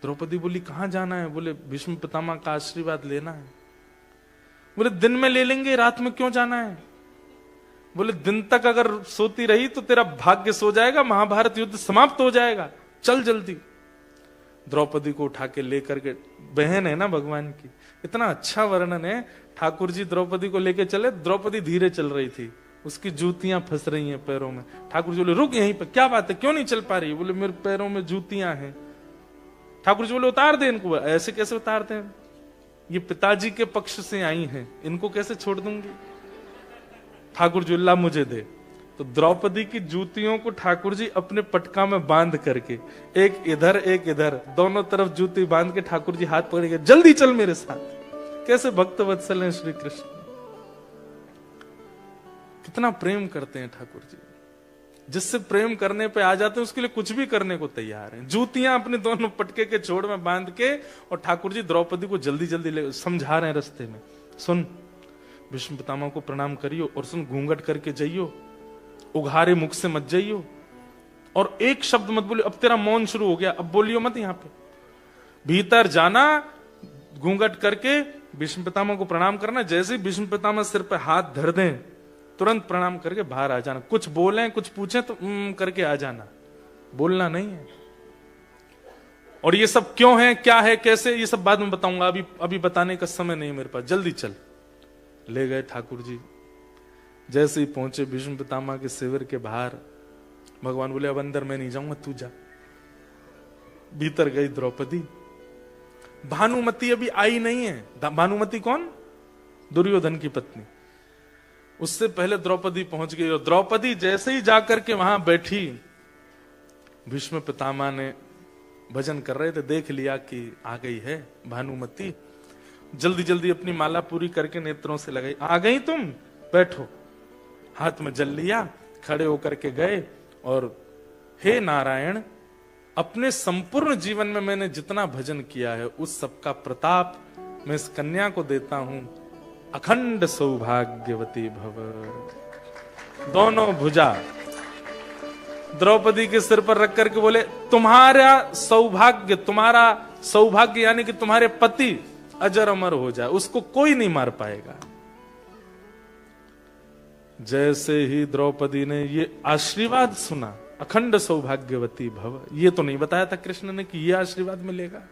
द्रौपदी बोली कहां जाना है? बोले भीष्म पितामह का आशीर्वाद लेना है। बोले दिन में ले लेंगे, रात में क्यों जाना है? बोले दिन तक अगर सोती रही तो तेरा भाग्य सो जाएगा, महाभारत युद्ध समाप्त हो जाएगा, चल जल्दी। द्रौपदी को उठा के लेकर के, बहन है ना भगवान की, इतना अच्छा वर्णन है। ठाकुर जी द्रौपदी को लेके चले, द्रौपदी धीरे चल रही थी, उसकी जूतियां फंस रही हैं पैरों में। ठाकुर जी बोले रुक यहीं पर, क्या बात है क्यों नहीं चल पा रही? बोले मेरे पैरों में जूतियां हैं। ठाकुर जी बोले उतार दे इनको। ऐसे कैसे उतारते हैं? ये पिताजी के पक्ष से आई हैं, इनको कैसे छोड़ दूंगी? ठाकुर जी अल्लाह मुझे दे। तो द्रौपदी की जूतियों को ठाकुर जी अपने पटका में बांध करके, एक इधर एक इधर, दोनों तरफ जूती बांध के ठाकुर जी हाथ पकड़ के जल्दी चल मेरे साथ। कैसे भक्त वत्सल हैं श्री कृष्ण, कितना प्रेम करते हैं ठाकुर जी। जिससे प्रेम करने पे आ जाते हैं उसके लिए कुछ भी करने को तैयार हैं। जूतियां अपने दोनों पटके के छोड़ में बांध के, और ठाकुर जी द्रौपदी को जल्दी जल्दी समझा रहे हैं रास्ते में, सुन भीष्म पितामह को प्रणाम करियो, और सुन घूंघट करके जाइयो, उघारे मुख से मत जाइयो, और एक शब्द मत बोलियो। अब तेरा मौन शुरू हो गया, अब बोलियो मत। यहाँ पे भीतर जाना, घूंघट करके भीष्म पितामह को प्रणाम करना। जैसे ही भीष्म पितामह सिर पे हाथ धर दें, तुरंत प्रणाम करके बाहर आ जाना। कुछ बोले कुछ पूछे तो करके आ जाना, बोलना नहीं है। और ये सब क्यों है, क्या है, कैसे, ये सब बाद में बताऊंगा, अभी बताने का समय नहीं मेरे पास। जल्दी चल। ले गए ठाकुर जी। जैसे ही पहुंचे भीष्म पितामह के शिविर के बाहर, भगवान बोले अब अंदर मैं नहीं जाऊंगा, तू जा। भीतर गई द्रौपदी। भानुमति अभी आई नहीं है। भानुमति कौन? दुर्योधन की पत्नी। उससे पहले द्रौपदी पहुंच गई, और द्रौपदी जैसे ही जाकर के वहां बैठी, भीष्म पितामह ने भजन कर रहे थे, देख लिया कि आ गई है भानुमति। जल्दी जल्दी अपनी माला पूरी करके नेत्रों से लगाई। आ गई तुम, बैठो। हाथ में जल लिया, खड़े होकर के गए, और हे नारायण, अपने संपूर्ण जीवन में मैंने जितना भजन किया है उस सबका प्रताप मैं इस कन्या को देता हूं। अखंड सौभाग्यवती भव। दोनों भुजा द्रौपदी के सिर पर रख करके बोले तुम्हारा सौभाग्य यानी कि तुम्हारे पति अजर अमर हो जाए, उसको कोई नहीं मार पाएगा। जैसे ही द्रौपदी ने ये आशीर्वाद सुना, अखंड सौभाग्यवती भव, ये तो नहीं बताया था कृष्ण ने कि ये आशीर्वाद मिलेगा।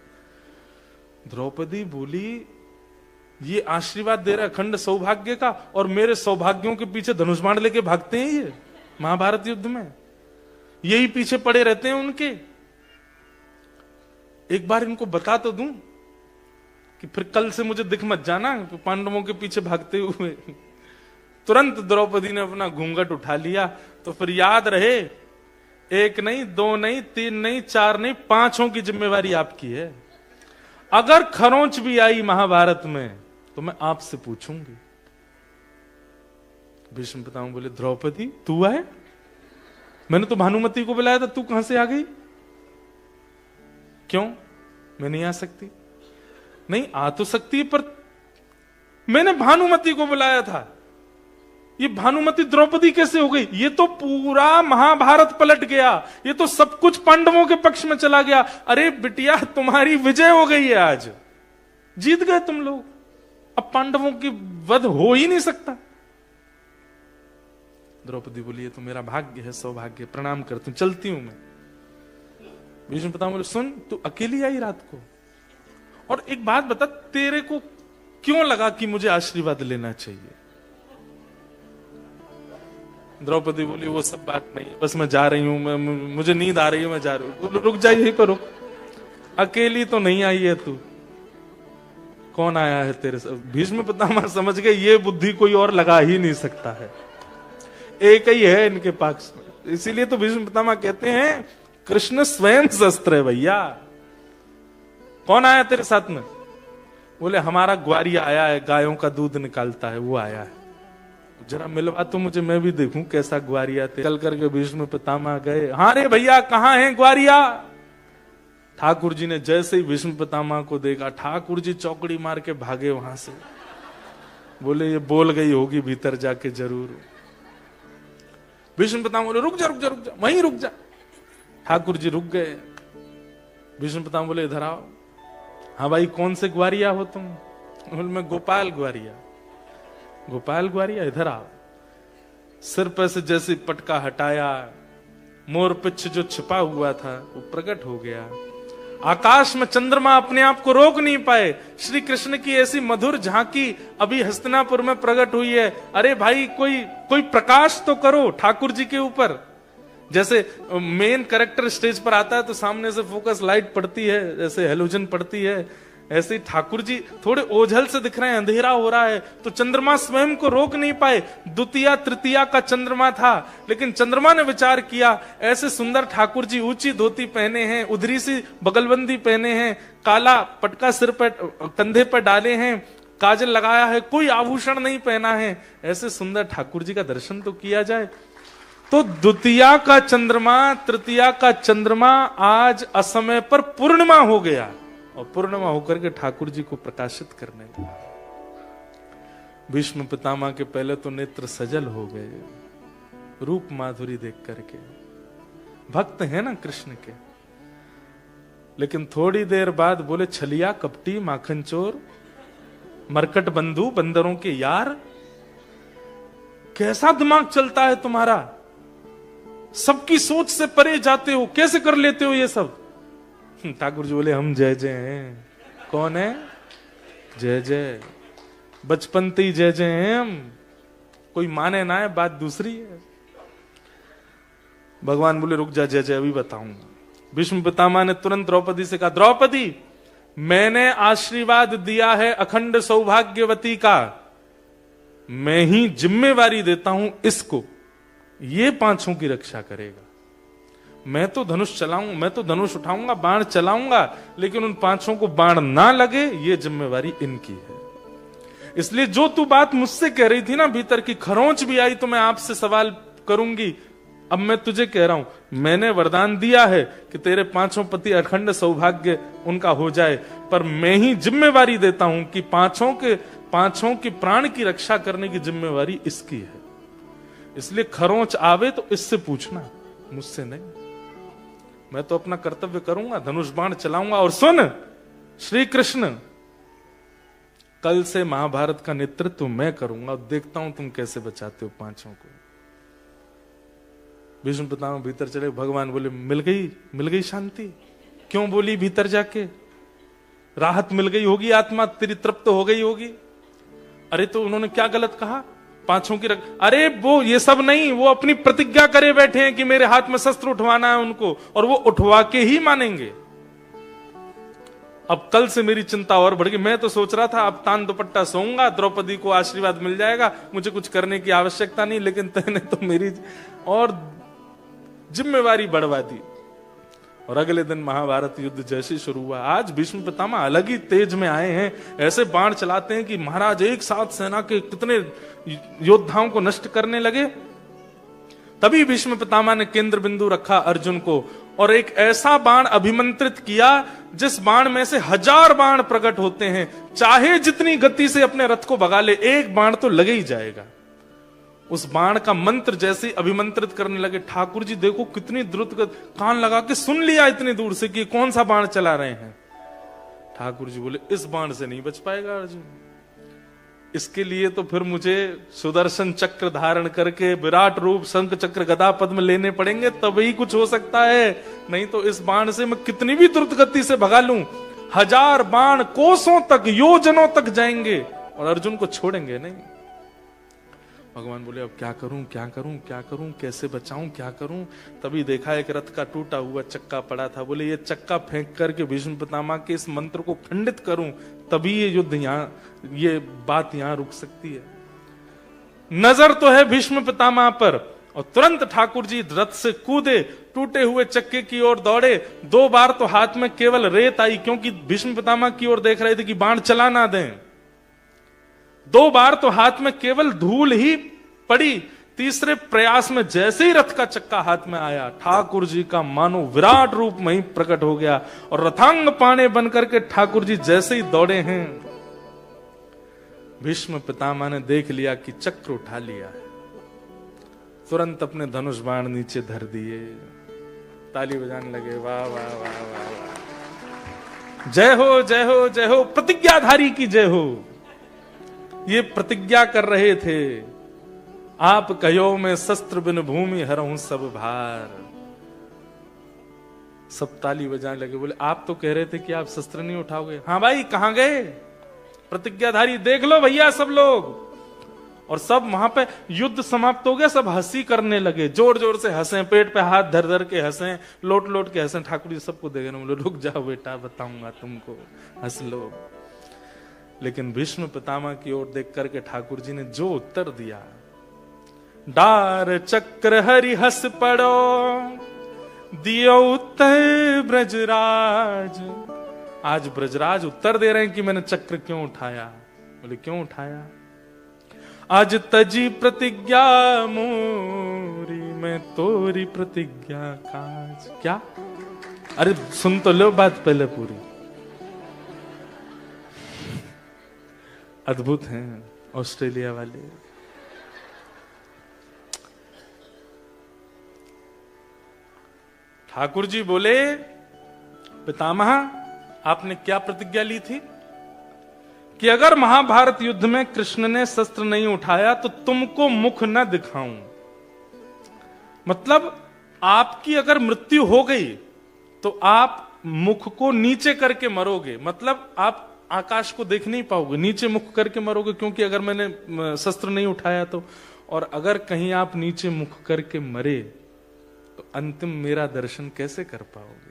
द्रौपदी बोली ये आशीर्वाद दे रहा अखंड सौभाग्य का, और मेरे सौभाग्यों के पीछे धनुष बाण लेके भागते हैं ये महाभारत युद्ध में। यही पीछे पड़े रहते हैं उनके। एक बार इनको बता तो दूं कि फिर कल से मुझे दिख मत जाना पांडवों के पीछे भागते हुए। तुरंत द्रौपदी ने अपना घूंघट उठा लिया। तो फिर याद रहे, एक नहीं, दो नहीं, तीन नहीं, चार नहीं, पांचों की जिम्मेवारी आपकी है। अगर खरोंच भी आई महाभारत में तो मैं आपसे पूछूंगी। भीष्म पितामह बोले, द्रौपदी तू आए? मैंने तो भानुमति को बुलाया था, तू कहां से आ गई? क्यों मैं नहीं आ सकती? नहीं आ तो सकती है, पर मैंने भानुमति को बुलाया था। ये भानुमति द्रौपदी कैसे हो गई? ये तो पूरा महाभारत पलट गया, ये तो सब कुछ पांडवों के पक्ष में चला गया। अरे बिटिया तुम्हारी विजय हो गई है, आज जीत गए तुम लोग, अब पांडवों की वध हो ही नहीं सकता। द्रौपदी बोली, ये तो मेरा भाग्य है, सौभाग्य, प्रणाम करती हूं, चलती हूं मैं। भीष्म पितामह बोले, सुन तू अकेली आई रात को, और एक बात बता, तेरे को क्यों लगा कि मुझे आशीर्वाद लेना चाहिए? द्रौपदी बोली, वो सब बात नहीं, बस मैं जा रही हूं, मुझे नींद आ रही है, मैं जा रही हूं। रुक जा, यहीं पर रुक, अकेली तो नहीं आई है तू, कौन आया है तेरे साथ? भीष्म पितामह समझ गए ये बुद्धि कोई और लगा ही नहीं सकता है, एक ही है इनके पास। इसीलिए तो भीष्म पितामह कहते हैं कृष्ण स्वयं शस्त्र है भैया। कौन आया तेरे साथ में? बोले हमारा ग्वारिया आया है, गायों का दूध निकालता है, वो आया है। जरा मिलवा तो मुझे, मैं भी देखूं कैसा ग्वारिया थे। चल करके भीष्म पितामह गए। हाँ रे भैया, कहां है ग्वारिया? ठाकुर जी ने जैसे ही भीष्म पितामह को देखा, ठाकुर जी चौकड़ी मार के भागे वहां से। बोले ये बोल गई होगी भीतर जाके जरूर। भीष्म पितामह बोले, रुक जा रुक जा रुक जा, वहीं रुक जा। ठाकुर जी रुक गए। भीष्म पितामह बोले, इधर आओ। हाँ भाई, कौन से ग्वारिया हो तुम? बोले, मैं गोपाल ग्वारिया। गोपाल ग्वारिया, इधर आओ। सिर पर से जैसे पटका हटाया, मोर पिच्छ जो छिपा हुआ था वो प्रकट हो गया। आकाश में चंद्रमा अपने आप को रोक नहीं पाए। श्री कृष्ण की ऐसी मधुर झांकी अभी हस्तिनापुर में प्रकट हुई है। अरे भाई, कोई प्रकाश तो करो ठाकुर जी के ऊपर। जैसे मेन कैरेक्टर स्टेज पर आता है तो सामने से फोकस लाइट पड़ती है, जैसे हेलोजन पड़ती है, ऐसे ठाकुर जी थोड़े ओझल से दिख रहे हैं, अंधेरा हो रहा है, तो चंद्रमा स्वयं को रोक नहीं पाए। द्वितीया तृतीया का चंद्रमा था, लेकिन चंद्रमा ने विचार किया, ऐसे सुंदर ठाकुर जी ऊंची धोती पहने हैं, उधरी सी बगलबंदी पहने हैं, काला पटका सिर पर कंधे पर डाले हैं, काजल लगाया है, कोई आभूषण नहीं पहना है, ऐसे सुंदर ठाकुर जी का दर्शन तो किया जाए। तो द्वितीया का चंद्रमा, तृतीया का चंद्रमा आज असमय पर पूर्णिमा हो गया, और पूर्णिमा होकर के ठाकुर जी को प्रकाशित करने लगा। भीष्म पितामह के पहले तो नेत्र सजल हो गए, रूप माधुरी देख करके। भक्त है ना कृष्ण के। लेकिन थोड़ी देर बाद बोले, छलिया कपटी माखन चोर, मरकट बंधु बंदरों के यार, कैसा दिमाग चलता है तुम्हारा? सबकी सोच से परे जाते हो, कैसे कर लेते हो ये सब? ठाकुर जी बोले, हम जय जय हैं। कौन है? जय जय, बचपन से ही जय जय हैं हम, कोई माने ना है बात दूसरी है। भगवान बोले, रुक जा जय जय, अभी बताऊंगा। भीष्म पितामह ने तुरंत द्रौपदी से कहा, द्रौपदी मैंने आशीर्वाद दिया है अखंड सौभाग्यवती का, मैं ही जिम्मेवारी देता हूं इसको, ये पांचों की रक्षा करेगा। मैं तो धनुष चलाऊंगा, मैं तो धनुष उठाऊंगा, बाण चलाऊंगा, लेकिन उन पांचों को बाण ना लगे, ये जिम्मेवारी इनकी है। इसलिए जो तू बात मुझसे कह रही थी ना भीतर की, खरोंच भी आई तो मैं आपसे सवाल करूंगी, अब मैं तुझे कह रहा हूं, मैंने वरदान दिया है कि तेरे पांचों पति अखंड सौभाग्य उनका हो जाए, पर मैं ही जिम्मेवारी देता हूं कि पांचों की प्राण की रक्षा करने की जिम्मेवारी इसकी है। इसलिए खरोंच आवे तो इससे पूछना, मुझसे नहीं। मैं तो अपना कर्तव्य करूंगा, धनुष बाण चलाऊंगा। और सुन श्री कृष्ण, कल से महाभारत का नेतृत्व मैं करूंगा, देखता हूं तुम कैसे बचाते हो पांचों को। भीष्म पितामह भीतर चले। भगवान बोले, मिल गई शांति? क्यों बोली भीतर जाके? राहत मिल गई होगी, आत्मा तेरी तृप्त हो गई होगी। अरे तो उन्होंने क्या गलत कहा? पांचों की अरे वो ये सब नहीं, वो अपनी प्रतिज्ञा करे बैठे हैं कि मेरे हाथ में शस्त्र उठवाना है उनको, और वो उठवा के ही मानेंगे। अब कल से मेरी चिंता और बढ़ गई। मैं तो सोच रहा था अब तान दुपट्टा सोऊंगा, द्रौपदी को आशीर्वाद मिल जाएगा, मुझे कुछ करने की आवश्यकता नहीं, लेकिन तैने तो मेरी और जिम्मेवारी बढ़वा दी। और अगले दिन महाभारत युद्ध जैसे शुरू हुआ। आज भीष्म पितामह अलग ही तेज में आए हैं, ऐसे बाण चलाते हैं कि महाराज एक साथ सेना के कितने योद्धाओं को नष्ट करने लगे। तभी भीष्म पितामह ने केंद्र बिंदु रखा अर्जुन को, और एक ऐसा बाण अभिमंत्रित किया जिस बाण में से 1000 बाण प्रकट होते हैं। चाहे जितनी गति से अपने रथ को भगा ले, एक बाण तो लगे ही जाएगा। उस बाण का मंत्र जैसे अभिमंत्रित करने लगे, ठाकुर जी देखो कितनी द्रुत गति, कान लगा के सुन लिया इतनी दूर से कि कौन सा बाण चला रहे हैं। ठाकुर जी बोले इस बाण से नहीं बच पाएगा अर्जुन, इसके लिए तो फिर मुझे सुदर्शन चक्र धारण करके विराट रूप शंख चक्र गदा पद्म लेने पड़ेंगे, तभी कुछ हो सकता है, नहीं तो इस बाण से मैं कितनी भी द्रुत गति से भगा लूं, 1000 बाण कोसों तक, योजनों तक जाएंगे और अर्जुन को छोड़ेंगे नहीं। भगवान बोले अब क्या करूं क्या करूं क्या करूं, कैसे बचाऊं क्या करूं। तभी देखा एक रथ का टूटा हुआ चक्का पड़ा था। बोले ये चक्का फेंक करके भीष्म पितामह के इस मंत्र को खंडित करूं, तभी ये युद्ध यहां, ये बात यहां रुक सकती है। नजर तो है भीष्म पितामह पर, और तुरंत ठाकुर जी रथ से कूदे, टूटे हुए चक्के की ओर दौड़े। 2 बार तो हाथ में केवल रेत आई, क्योंकि भीष्म पितामह की ओर देख रहे थे कि बाण चला ना दें। 2 बार तो हाथ में केवल धूल ही पड़ी। तीसरे प्रयास में जैसे ही रथ का चक्का हाथ में आया, ठाकुर जी का मानो विराट रूप वहीं प्रकट हो गया, और रथांग पाने बनकर के ठाकुर जी जैसे ही दौड़े हैं, भीष्म पितामह ने देख लिया कि चक्र उठा लिया है, तुरंत अपने धनुष बाण नीचे धर दिए, ताली बजाने लगे, वाह वाह वाह वाह वाह, जय हो जय हो जय हो, प्रतिज्ञाधारी की जय हो। ये प्रतिज्ञा कर रहे थे, आप कहो मैं शस्त्र बिन भूमि हरहूं सब भार। सब ताली बजाने लगे, बोले आप तो कह रहे थे कि आप शस्त्र नहीं उठाओगे। हाँ भाई कहां गए प्रतिज्ञाधारी, देख लो भैया सब लोग। और सब वहां पे युद्ध समाप्त हो गया, सब हंसी करने लगे, जोर जोर से हंसे, पेट पे हाथ धर धर के हंसे, लोट लोट के हंसे। ठाकुर जी सबको देखे ना, बोले रुक जाओ बेटा बताऊंगा तुमको, हंस लो। लेकिन भीष्म पितामह की ओर देख करके ठाकुर जी ने जो उत्तर दिया, डार चक्र हरि हस पड़ो, दियो उत्तर ब्रजराज। आज ब्रजराज उत्तर दे रहे हैं कि मैंने चक्र क्यों उठाया। बोले क्यों उठाया? आज तजी प्रतिज्ञा मोरी, मैं तोरी प्रतिज्ञा काज। क्या? अरे सुन तो लो बात पहले पूरी। अद्भुत हैं ऑस्ट्रेलिया वाले। ठाकुर जी बोले पितामह आपने क्या प्रतिज्ञा ली थी कि अगर महाभारत युद्ध में कृष्ण ने शस्त्र नहीं उठाया तो तुमको मुख न दिखाऊं। मतलब आपकी अगर मृत्यु हो गई तो आप मुख को नीचे करके मरोगे, मतलब आप आकाश को देख नहीं पाओगे, नीचे मुख करके मरोगे, क्योंकि अगर मैंने शस्त्र नहीं उठाया तो। और अगर कहीं आप नीचे मुख करके मरे तो अंतिम मेरा दर्शन कैसे कर पाओगे?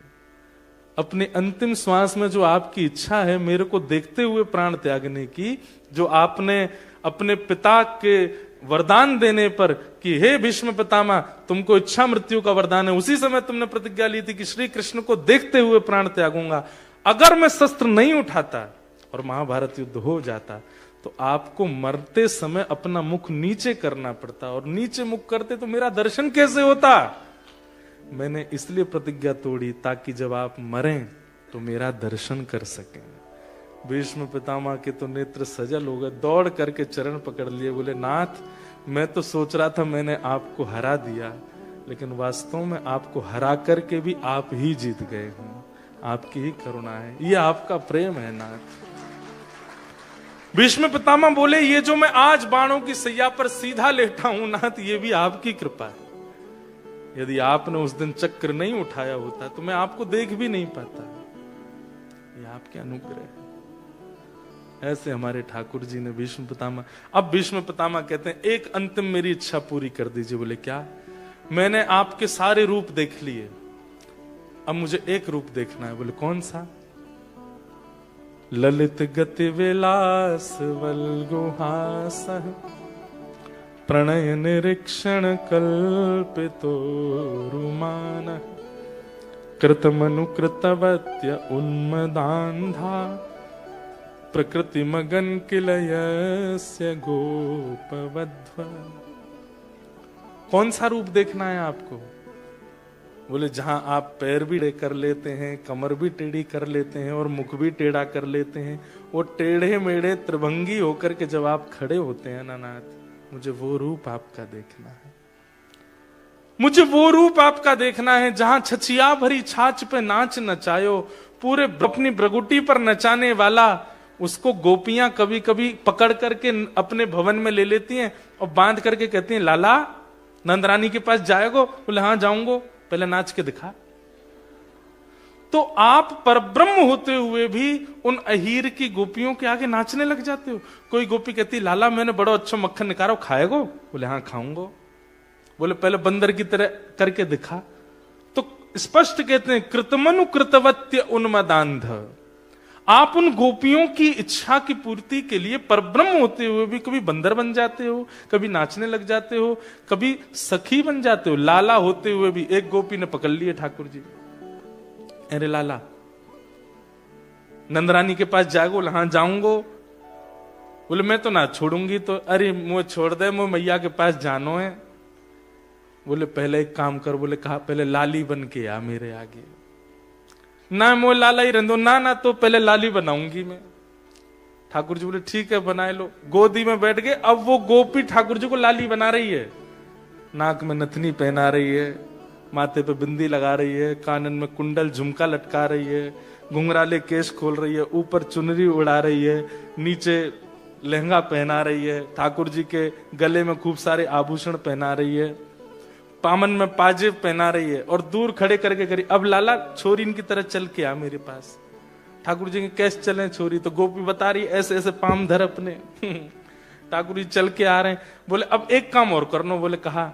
अपने अंतिम श्वास में जो आपकी इच्छा है मेरे को देखते हुए प्राण त्यागने की, जो आपने अपने पिता के वरदान देने पर कि हे भीष्म पितामह तुमको इच्छा मृत्यु का वरदान है, उसी समय तुमने प्रतिज्ञा ली थी कि श्री कृष्ण को देखते हुए प्राण त्यागूंगा। अगर मैं शस्त्र नहीं उठाता और महाभारत युद्ध हो जाता तो आपको मरते समय अपना मुख नीचे करना पड़ता, और नीचे मुख करते तो मेरा दर्शन कैसे होता? मैंने इसलिए प्रतिज्ञा तोड़ी ताकि जब आप मरें तो मेरा दर्शन कर सकें। भीष्म पितामह के तो नेत्र सजल हो गए, दौड़ करके चरण पकड़ लिए, बोले नाथ मैं तो सोच रहा था मैंने आपको हरा दिया, लेकिन वास्तव में आपको हरा करके भी आप ही जीत गए हो, आपकी ही करुणा है, ये आपका प्रेम है नाथ। भीष्म पितामह बोले ये जो मैं आज बाणों की सैया पर सीधा लेटा हूं नाथ, ये भी आपकी कृपा है। यदि आपने उस दिन चक्र नहीं उठाया होता तो मैं आपको देख भी नहीं पाता, ये आपके अनुग्रह है। ऐसे हमारे ठाकुर जी ने भीष्म पितामह। अब भीष्म पितामह कहते हैं एक अंतिम मेरी इच्छा पूरी कर दीजिए। बोले क्या? मैंने आपके सारे रूप देख लिए, अब मुझे एक रूप देखना है। बोले कौन सा? ललित गति विलास वल्गुहास प्रणय निरीक्षण कल्पितो रुमान कृतमनुकृतवत्य उन्मदान्धा प्रकृति मगन किलयस्य गोपवध्व। कौन सा रूप देखना है आपको? बोले जहां आप पैर भी टेढ़े कर लेते हैं, कमर भी टेढ़ी कर लेते हैं और मुख भी टेढ़ा कर लेते हैं, वो टेढ़े मेढ़े त्रिभंगी होकर के जब आप खड़े होते हैं ना नाथ, मुझे वो रूप आपका देखना है। मुझे वो रूप आपका देखना है जहां छछिया भरी छाछ पे नाच नचायो, पूरे अपनी ब्रगुटी पर नचाने वाला उसको गोपियां कभी कभी पकड़ करके अपने भवन में ले लेती हैं और बांध करके कहती हैं लाला नंदरानी के पास जाएगो? बोले हाँ जाऊंगो, पहले नाच के दिखा। तो आप परब्रह्म होते हुए भी उन अहीर की गोपियों के आगे नाचने लग जाते हो। कोई गोपी कहती लाला मैंने बड़ा अच्छा मक्खन निकालो, खाएगो? बोले हाँ खाऊंगो। बोले पहले बंदर की तरह करके दिखा। तो स्पष्ट कहते हैं कृतमनु कृतवत्य उन्मदान्ध। आप उन गोपियों की इच्छा की पूर्ति के लिए परब्रह्म होते हुए भी कभी बंदर बन जाते हो, कभी नाचने लग जाते हो, कभी सखी बन जाते हो। लाला होते हुए भी एक गोपी ने पकड़ लिए ठाकुर जी, अरे लाला नंदरानी के पास जाएगो? बोले हाँ जाऊंगो। बोले मैं तो ना छोड़ूंगी। तो अरे मुझे छोड़ दे, मुझे मैया के पास जानो है। बोले पहले एक काम कर। बोले कहा? पहले लाली बन के आ मेरे आगे। ना मोह लाला ही रंदो। ना तो पहले लाली बनाऊंगी मैं। ठाकुर जी बोले ठीक है बनाए लो। गोदी में बैठ गए। अब वो गोपी ठाकुर जी को लाली बना रही है, नाक में नथनी पहना रही है, माथे पे बिंदी लगा रही है, कानन में कुंडल झुमका लटका रही है, घुंघराले केश खोल रही है, ऊपर चुनरी उड़ा रही है, नीचे लहंगा पहना रही है, ठाकुर जी के गले में खूब सारे आभूषण पहना रही है, पामन में पाजेब पहना रही है और दूर खड़े करके करी अब लाला छोरी इनकी तरह चल के आ मेरे पास। ठाकुर जी के कैसे चले छोरी? तो गोपी बता रही ऐसे ऐसे पाम धर अपने। ठाकुर जी चल के आ रहे हैं। बोले अब एक काम और करना। बोले कहा?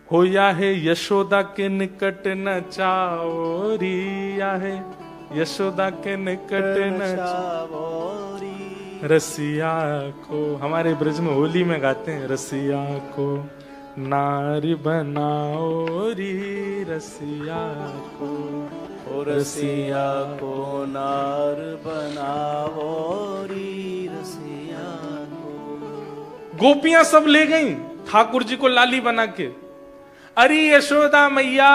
हो या है यशोदा के निकट न चाओरी, या है यशोदा के निकट न चाओरी, रसिया को। हमारे ब्रज में होली में गाते हैं रसिया को नारी बनाओ री, रसिया को ओ रसिया को नार बनाओ री, रसिया को। गोपियां सब ले गई ठाकुर जी को लाली बना के। अरे यशोदा मैया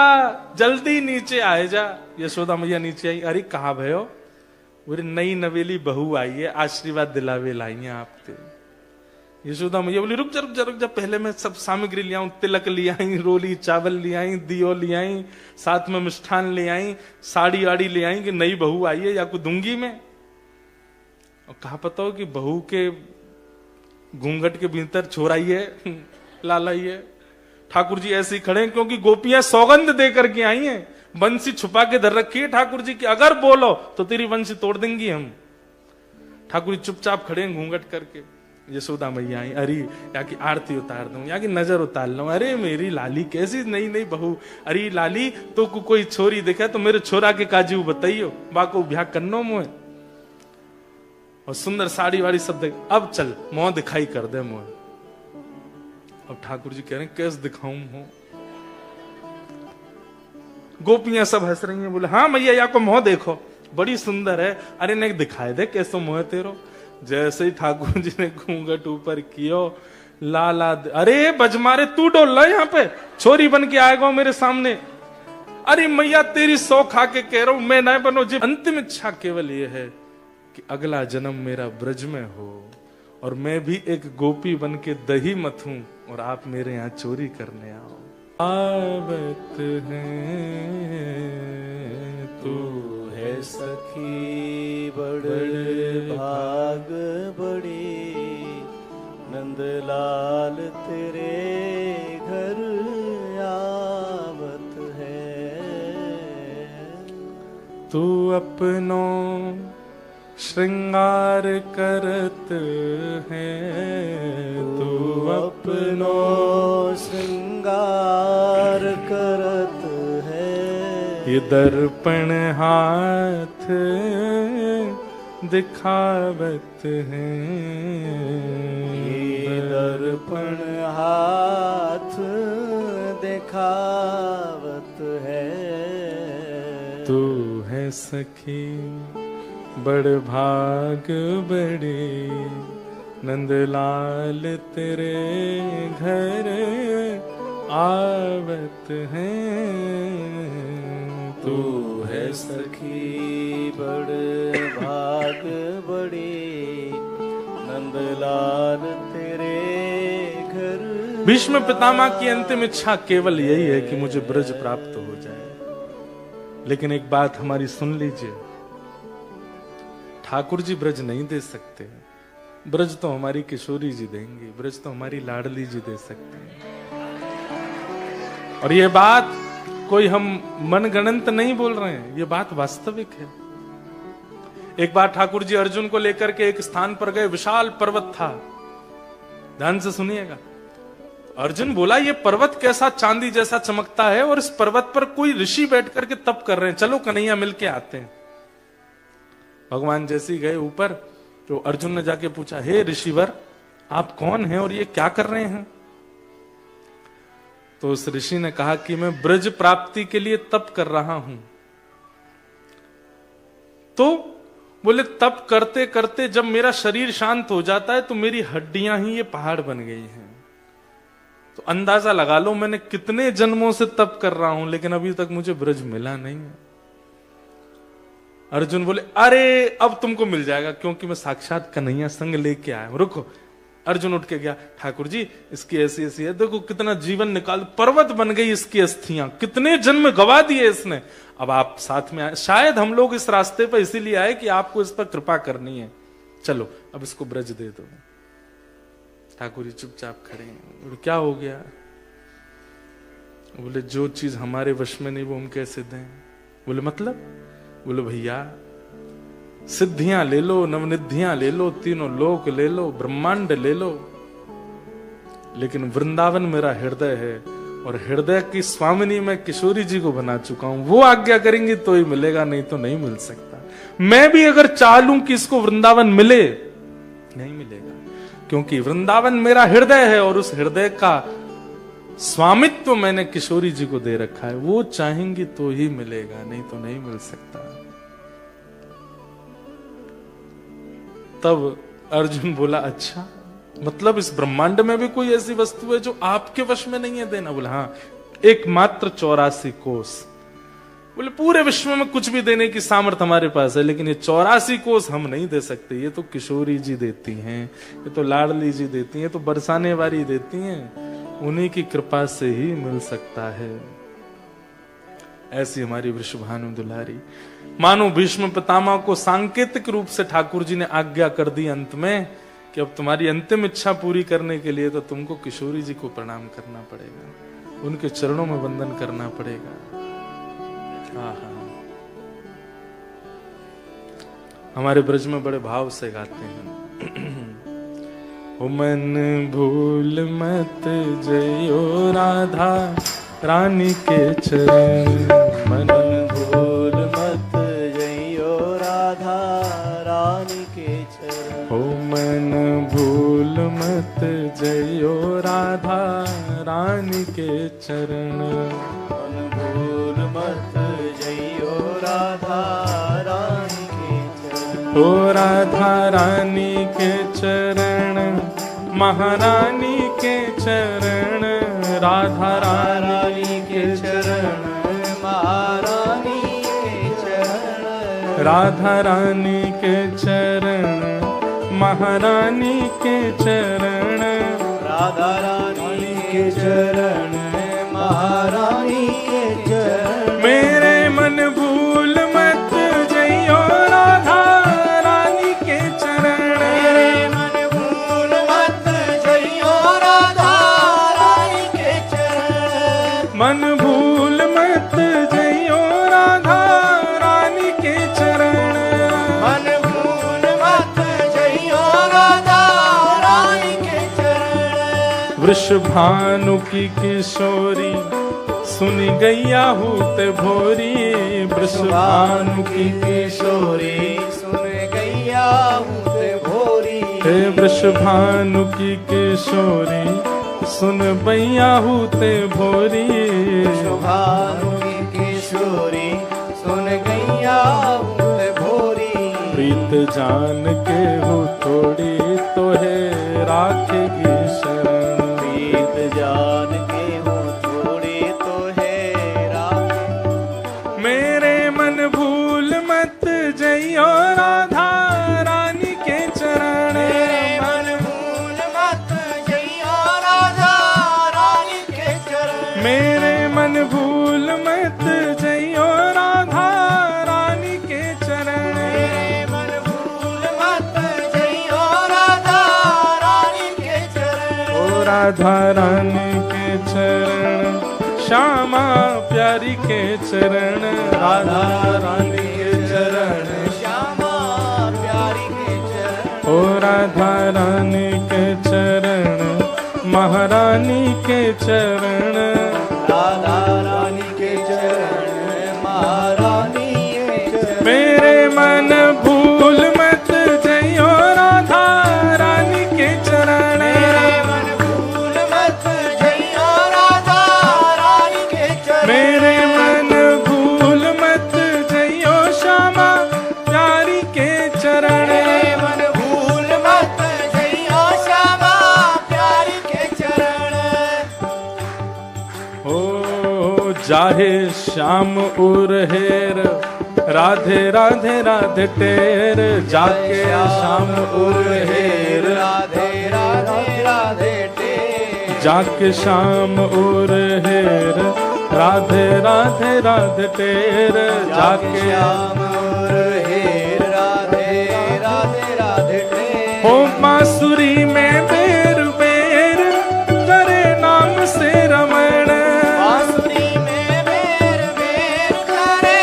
जल्दी नीचे आए जा। यशोदा मैया नीचे आई। अरे कहा भयो? बोले नई नवेली बहू आई है, आशीर्वाद दिलावे लाई है आपके। यशोदा मैया बोली रुक जा, पहले मैं सब सामग्री ले आऊं। तिलक ले आई, रोली चावल ले आई, दियो ले आई, साथ में मिष्ठान ले आई, साड़ी आड़ी ले आई कि नई बहू आई है या को दूंगी मैं। और कहा पता हो कि बहू के घूंघट के भीतर छोरा ही है, लाला ही है। ठाकुर जी ऐसे ही खड़े हैं क्योंकि गोपियां सौगंध दे करके आई हैं, बंसी छुपा के धर रखी है ठाकुर जी की, अगर बोलो तो तेरी बंसी तोड़ देंगी हम। ठाकुर जी चुपचाप खड़े हैं घूंघट करके। यशोदा मैया आई। अरे या की आरती उतार दूं, या की नजर उतार लूं। अरे मेरी लाली कैसी नई बहू। अरे लाली तो कोई छोरी दिखे तो मेरे छोरा के काजू बताइयो, बाको ब्याह करनो मोह। और सुंदर साड़ी वाड़ी सब देख। अब चल मोह दिखाई कर दे मोह। अब ठाकुर जी कह रहे हैं कैसे दिखाऊं मोह? गोपियां सब हंस रही हैं। बोले हाँ मैया या को मोह देखो बड़ी सुंदर है। अरे नहीं दिखाए दे कैसो मोह तेरो। जैसे ही ठाकुर जी ने घूंघट ऊपर कियो, लाला अरे बजमारे तू डोल ला यहाँ पे, छोरी बन के आएगा मेरे सामने। अरे मैया तेरी सौ खा के कह रहा हूं मैं नहीं बनो। जी अंतिम इच्छा केवल ये है कि अगला जन्म मेरा ब्रज में हो और मैं भी एक गोपी बन के दही मथूं और आप मेरे यहाँ चोरी करने आओ। आवत है तू है सखी बड़े भाग बड़ी, नंदलाल तेरे घर आवत है। तू अपनों श्रृंगार करत है तू अपनो श्रृंगार करत है। ये दर्पण हाथ दिखावत है। ये दर्पण हाथ दिखावत है। तू है सखी बड़ भाग बड़े नंदलाल तेरे घर आवत है। तू है सखी बड़ भाग बड़ी नंदलाल तेरे घर। भीष्म पितामह की अंतिम इच्छा केवल यही है कि मुझे ब्रज प्राप्त हो जाए। लेकिन एक बात हमारी सुन लीजिए, ठाकुर जी ब्रज नहीं दे सकते। ब्रज तो हमारी किशोरी जी देंगी, ब्रज तो हमारी लाडली जी दे सकते हैं। और ये बात कोई हम मनगणंत नहीं बोल रहे हैं, ये बात वास्तविक है। एक बार ठाकुर जी अर्जुन को लेकर के एक स्थान पर गए, विशाल पर्वत था। ध्यान से सुनिएगा। अर्जुन बोला, ये पर्वत कैसा चांदी जैसा चमकता है और इस पर्वत पर कोई ऋषि बैठ करके तप कर रहे हैं, चलो कन्हैया मिलके आते हैं। भगवान जैसे ही गए ऊपर तो अर्जुन ने जाके पूछा, हे ऋषिवर आप कौन हैं और ये क्या कर रहे हैं? तो उस ऋषि ने कहा कि मैं ब्रज प्राप्ति के लिए तप कर रहा हूं। तो बोले तप करते करते जब मेरा शरीर शांत हो जाता है तो मेरी हड्डियां ही ये पहाड़ बन गई हैं। तो अंदाजा लगा लो मैंने कितने जन्मों से तप कर रहा हूं लेकिन अभी तक मुझे ब्रज मिला नहीं है। अर्जुन बोले, अरे अब तुमको मिल जाएगा क्योंकि मैं साक्षात कन्हैया संग लेके आया हूं। रुको। अर्जुन उठ के गया, ठाकुर जी इसकी ऐसी ऐसी है, देखो कितना जीवन निकाल, पर्वत बन गई इसकी अस्थियां, कितने जन्म गवा दिए इसने। अब आप साथ में आए, शायद हम लोग इस रास्ते पर इसीलिए आए कि आपको इस पर कृपा करनी है, चलो अब इसको ब्रज दे दो। ठाकुर जी चुपचाप खड़े हैं। बोले क्या हो गया? बोले जो चीज हमारे वश में नहीं वो हम कैसे दें? बोले मतलब? बोले भैया सिद्धियां ले लो, नवनिधियां ले लो, तीनों लोक ले लो, ब्रह्मांड ले लो, लेकिन वृंदावन मेरा हृदय है और हृदय की स्वामिनी मैं किशोरी जी को बना चुका हूं। वो आज्ञा करेंगी तो ही मिलेगा, नहीं तो नहीं मिल सकता। मैं भी अगर चाह लूं कि इसको वृंदावन मिले, नहीं मिलेगा, क्योंकि वृंदावन मेरा हृदय है और उस हृदय का स्वामित्व मैंने किशोरी जी को दे रखा है। वो चाहेंगी तो ही मिलेगा, नहीं तो नहीं मिल सकता। तब अर्जुन बोला, अच्छा मतलब इस ब्रह्मांड में भी कोई ऐसी वस्तु है जो आपके वश में नहीं है देना? बोला हाँ, एकमात्र 84 कोस। बोले पूरे विश्व में कुछ भी देने की सामर्थ्य हमारे पास है, लेकिन ये 84 कोस हम नहीं दे सकते। ये तो किशोरी जी देती हैं, ये तो लाडली जी देती हैं, तो बरसाने वाली देती हैं, उन्हीं की कृपा से ही मिल सकता है। ऐसी हमारी वृषभानु दुलारी। मानो भीष्म पितामह को सांकेतिक रूप से ठाकुर जी ने आज्ञा कर दी अंत में कि अब तुम्हारी अंतिम इच्छा पूरी करने के लिए तो तुमको किशोरी जी को प्रणाम करना पड़ेगा, उनके चरणों में वंदन करना पड़ेगा। हमारे ब्रज में बड़े भाव से गाते हैं, मन भूल मत जयो राधा रानी के चरण, मन भूल मत जइयो राधा रानी के चरण। हो मन भूल मत जयो राधा रानी के चरण, मन भूल मत जइयो राधा रानी के चरण। हो राधा रानी के चरण, महारानी के चरण, राधा रानी के चरण, महारानी के चरण। राधा रानी के चरण, महारानी के चरण, राधा रानी के चरण, महारानी के चरण। मेरे मन भूल मत जइयो राधा रानी के चरण, मेरे मन भूल मत जइयो राधा रानी के चरण। मन भूल मत जइयो राधा रानी के चरण, मन भूल वृषभानु की किशोरी सुनी गैया हूते भोरी, वृषभानु की किशोरी सुन गैया हूते भोरी। हे वृषभानु की किशोरी सुन बैया हूते भोरी, वृषभानु की किशोरी सुन गैया हूते भोरी। प्रीत जान के हो थोड़ी तो है राखेगी शरण, प्रीत जान के हो थोड़ी तो है राखे। मेरे मन भूल मत जइयो राधा रानी के चरण, मेरे मन भूल मत जइयो राधा रानी के चरण। मेरे मन भूल मत जइयो राधा रानी के चरण, मेरे मन भूल मत जइयो राधा रानी के चरण। ओ राधा रानी के चरण, श्यामा प्यारी के चरण, राधा रानी के चरण, श्यामा प्यारी के चरण। ओ राधा रानी के चरण, महारानी के चरण, राधा रानी के चरण, महारानी के चरण। मेरे मन भूल मत जइयो राधा रानी के चरण, मेरे मन भूल मत जइयो राधा रानी के चरण। मेरे मन भूल मत जइयो श्यामा प्यारी के चरण, मेरे मन भूल मत जइयो श्यामा प्यारी के चरण। ओ जाहे श्याम उर हेर, राधे राधे राधे टेर, जाके श्याम उर हेर, राधे राधे राधे टेर। जाके श्याम उर हेर, राधे राधे राधे टेर, जाके श्याम और हेर, राधे राधे राधे टेर। हो बांसुरी में बेर बेर करे नाम से रमण, बांसुरी में बेर बेर करे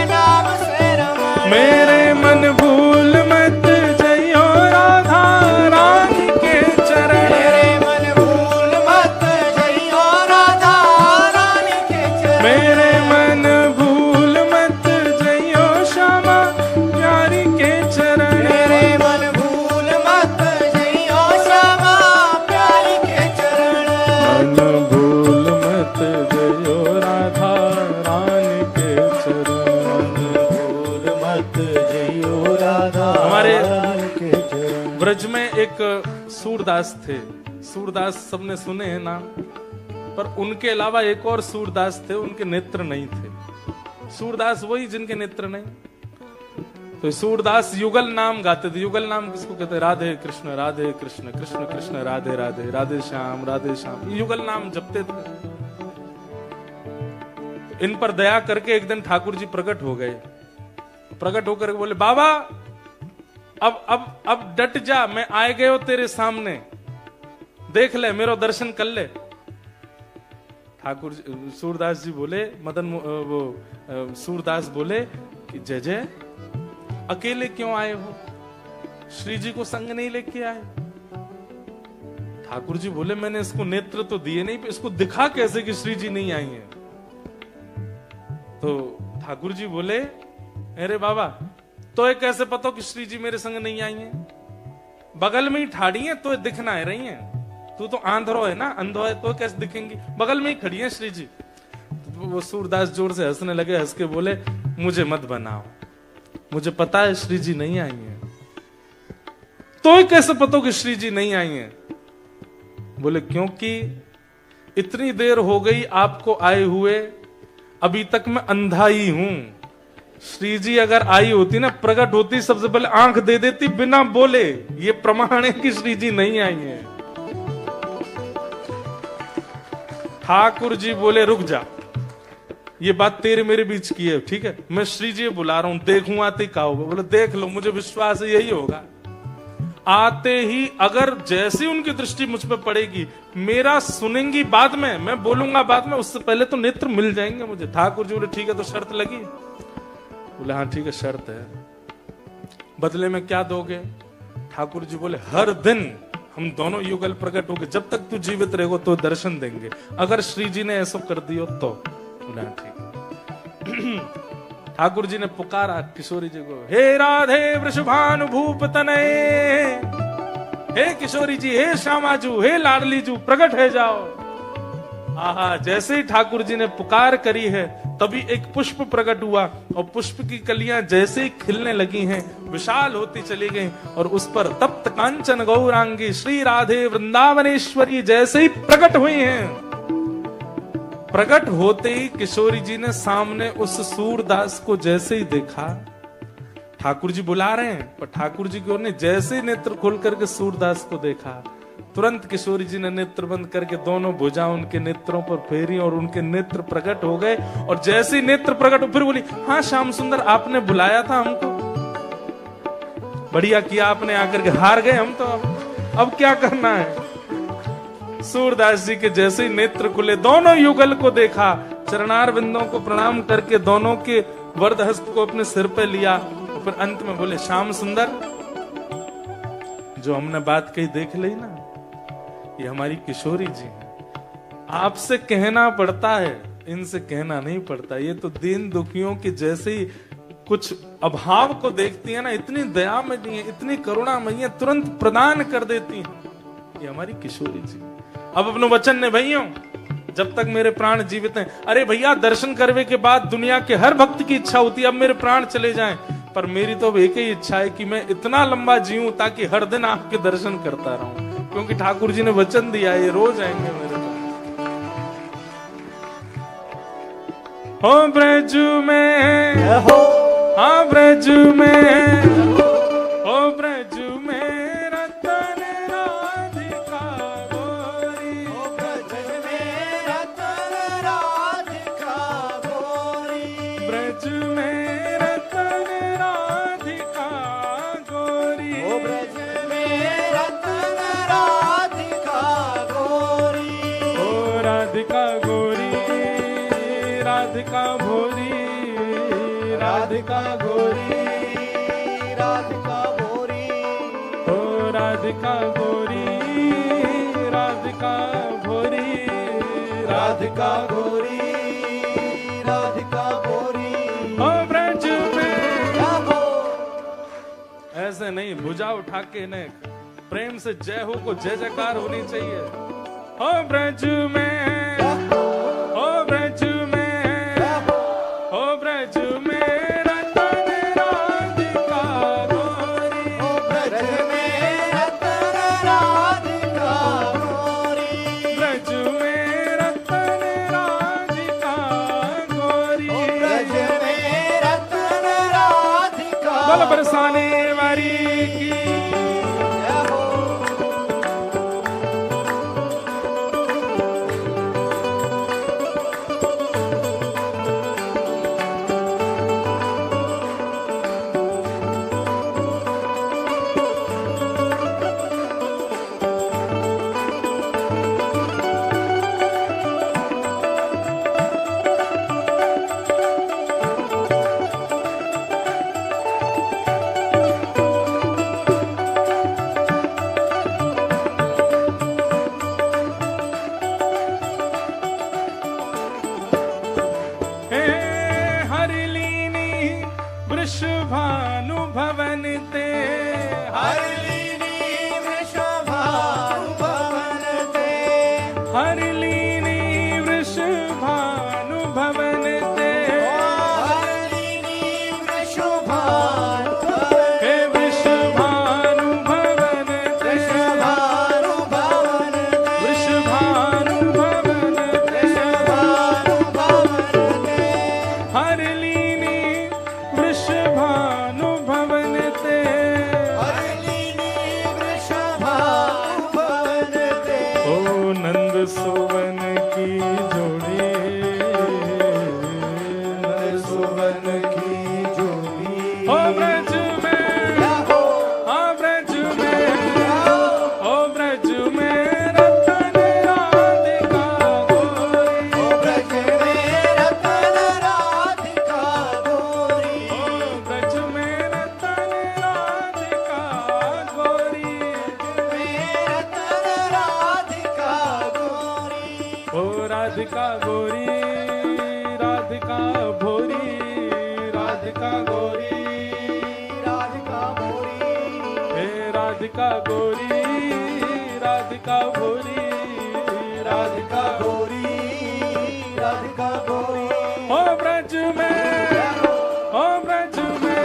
नाम से रमण। मेरे मन भूल मत जइयो राधा रानी के चरण, मेरे मन भूल मत जइयो राधा रानी के चरण। मेरे मन भूल मत जइयो श्यामा प्यारी के चरण, मेरे मन भूल मत जइयो श्यामा प्यारी के चरण। मन भूल मत जइयो राधा रानी के चरण, भूल मत जइयो राधा हमारे रानी के चरण। ब्रज में एक सूरदास थे, सूरदास सबने सुने हैं नाम, पर उनके अलावा एक और सूरदास थे, उनके नेत्र नहीं थे। सूरदास वही जिनके नेत्र नहीं। तो सूरदास युगल नाम गाते थे। युगल नाम किसको कहते हैं? राधे कृष्ण कृष्ण कृष्ण राधे राधे, राधे श्याम राधे श्याम, युगल नाम जपते थे। इन पर दया करके एक दिन ठाकुर जी प्रकट हो गए। प्रकट होकर बोले, बाबा अब डट जा, मैं आए गए हो तेरे सामने, देख ले, मेरो दर्शन कर ले। ठाकुर सूरदास जी बोले, सूरदास बोले कि जय जय, अकेले क्यों आए हो? श्री जी को संग नहीं लेके आए? ठाकुर जी बोले, मैंने इसको नेत्र तो दिए नहीं, इसको दिखा कैसे कि श्री जी नहीं आई है? तो ठाकुर जी बोले, अरे बाबा, तो ये कैसे पता कि श्री जी मेरे संग नहीं आई है? बगल में ही ठाड़ी है तो दिखना है रही है। तू तो आंधरो है ना, अंधो है, तो कैसे दिखेंगी? बगल में ही खड़ी है श्री जी। तो वो सूरदास जोर से हंसने लगे, हंस के बोले, मुझे मत बनाओ, मुझे पता है श्री जी नहीं आई है। तो ये कैसे पता कि श्री जी नहीं आई है? बोले, क्योंकि इतनी देर हो गई आपको आए हुए, अभी तक मैं अंधा ही हूं। श्री जी अगर आई होती ना, प्रकट होती, सबसे पहले आंख दे देती बिना बोले। ये प्रमाण है कि श्री जी नहीं आई है। ठाकुर जी बोले, रुक जा, ये बात तेरे मेरे बीच की है, ठीक है? मैं श्री जी बुला रहा हूं, देखूं आते क्या होगा। बोले, देख लो, मुझे विश्वास है यही होगा। आते ही अगर जैसी उनकी दृष्टि मुझ पर पड़ेगी, मेरा सुनेंगी बाद में, मैं बोलूंगा बाद में, उससे पहले तो नेत्र मिल जाएंगे मुझे। ठाकुर जी बोले, ठीक है, तो शर्त लगी? बोले, हाँ ठीक है, शर्त है। बदले में क्या दोगे? ठाकुर जी बोले, हर दिन हम दोनों युगल प्रकट हो गए, जब तक तू जीवित रहेगो तो दर्शन देंगे। अगर श्री जी ने ऐसा कर दियो तो बोला ठीक। ठाकुर जी ने पुकारा किशोरी जी को, हे राधे वृषभानु भूप तनये, हे किशोरी जी, हे श्यामाजू, हे लाडली जू, प्रकट है जाओ। आहा, जैसे ही ठाकुर जी ने पुकार करी है तभी एक पुष्प प्रकट हुआ और पुष्प की कलियां जैसे ही खिलने लगी हैं विशाल होती चली गई और उस पर तप्त कांचन गौरांगी श्री राधे वृंदावनेश्वरी जैसे ही प्रकट हुई हैं। प्रकट होते ही किशोरी जी ने सामने उस सूरदास को जैसे ही देखा, ठाकुर जी बुला रहे हैं पर ठाकुर जी की ओर ने जैसे ही नेत्र खोल करके सूरदास को देखा, तुरंत किशोरी जी ने नेत्र बंद करके दोनों भुजा उनके नेत्रों पर फेरी और उनके नेत्र प्रकट हो गए। और जैसे ही नेत्र प्रकट हो फिर बोली, हाँ श्याम सुंदर, आपने बुलाया था हमको, बढ़िया किया आपने आकर के, हार गए हम तो, अब क्या करना है। सूरदास जी के जैसे ही नेत्र खुले, दोनों युगल को देखा, चरणार बिंदों को प्रणाम करके दोनों के वरद हस्त को अपने सिर पे लिया और फिर अंत में बोले, श्याम सुंदर, जो हमने बात कही देख ली ना, ये हमारी किशोरी जी है। आपसे कहना पड़ता है, इनसे कहना नहीं पड़ता। ये तो दीन दुखियों के जैसे ही कुछ अभाव को देखती है ना, इतनी दयामयी है, इतनी करुणामयी है, तुरंत प्रदान कर देती है। ये हमारी किशोरी जी। अब अपने वचन ने भैया, जब तक मेरे प्राण जीवित हैं, अरे भैया दर्शन करने के बाद दुनिया के हर भक्त की इच्छा होती है अब मेरे प्राण चले जाएं, पर मेरी तो अब एक ही इच्छा है कि मैं इतना लंबा जीऊं ताकि हर दिन आपके दर्शन करता रहूं, क्योंकि ठाकुर जी ने वचन दिया ये रोज आएंगे मेरे पास। हो ब्रज में, हाँ ब्रज में, हो ब्रज में रतन राधिका गोरी, हो ब्रज में रतन राधिका गोरी, ब्रज में रतन राधिका गोरी, हो ब्रज में रतन राधिका गोरी, ओ राधिका गोरी, राधिका भोरी, राधिका गोरी, राधिका गोरी, ओ राधिका गोरी, राधिका भोरी, राधिका गोरी, राधिका गोरी, ओ ब्रज में। जाओ। ऐसे नहीं, भुजा उठा के ने प्रेम से जय हो को जय जयकार होनी चाहिए। ओ ब्रज में, ओ ब्रज में, ओ ब्रज में रतन राधिका गोरी, हो ब्रज में रतन राधिका गोरी, ब्रज में रतन राधिका गोरी, हो ब्रज में रतन राधिका बल बरसाने वाली की। वृषभानु भवन ते, हरिलीनी वृषभानु भवन ते, हरिलीनी वृषभानु भवन ते, हरिलीनी वृषभानु भवन, हे वृषभानु भवन ते, वृषभानु भवन ते, वृषभानु भवन ते, वृषभानु भवन ते, हरिलीनी वृषभानु भवन ते, हरिलीनी वृषभानु भवन ते, ओ नंद सुवन की जोड़ी, नंद सुवन की जोड़ी, ओ ब्रज में, जाओ। ओ ब्रज में, ओ ब्रज में रतन राधिका गोरी, हो ब्रज में रतन राधिका गोरी, ओ ब्रज में रतन राधिका गोरी, में रतन राधिका गोरी राधिका भोरी राधिका गोरी राधिका भोरी हे राधिका गोरी राधिका भोरी राधिका गोरी राधिका गोरी ओ ब्रज में ओ ब्रज में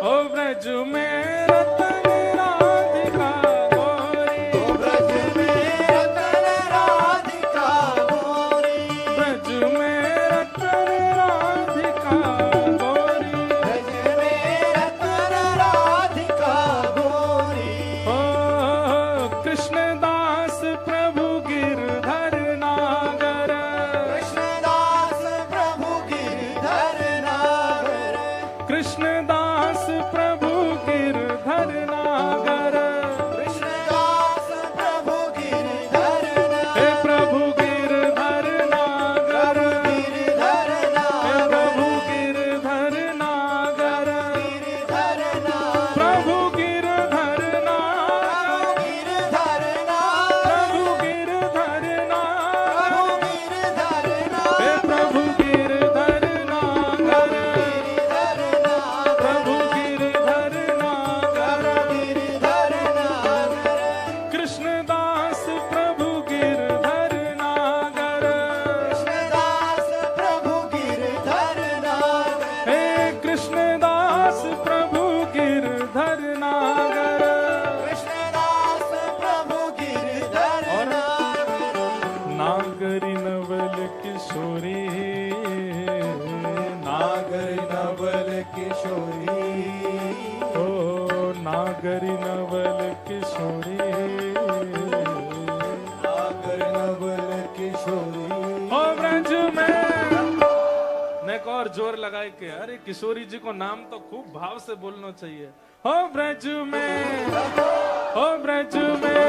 ओ ब्रज में रतन राधिका गोरी ओ ब्रज में रतन राधिका गोरी ब्रज में रतन राधिका गोरी ब्रज में रतन राधिका गोरी ओ कृष्णदास प्रभु गिरधर नागर कृष्णदास प्रभु गिरधर नागर कृष्णदास प्रभु गिरधर नागर कृष्णदास प्रभु गिरधर हे नागर प्रभु गिरधर नागर गिरधर हे नागर प्रभु गिरधर नागर गिरधर नागर प्रभु गिरधर नागर गिरधर नागर प्रभु गिरधर नागर प्रभु हे प्रभु गिरधर नागर गिरधर नागर प्रभु गिरधर नागर गिरधर नागर कृष्णदास प्रभु गिरधर नागर कृष्णदास प्रभु गिरधर नागर हे कृष्णदास प्रभु गिरधर नागर कृष्णदास प्रभु गिरधर नागर नागरी नवल किशोरी नागर नवल किशोरी ओ नागरी नवल किशोरी नागर नवल किशोरी ओ ब्रज में नेक और जोर लगाए के अरे किशोरी जी को नाम तो खूब भाव से बोलना चाहिए हो ब्रज में हो ब्रज में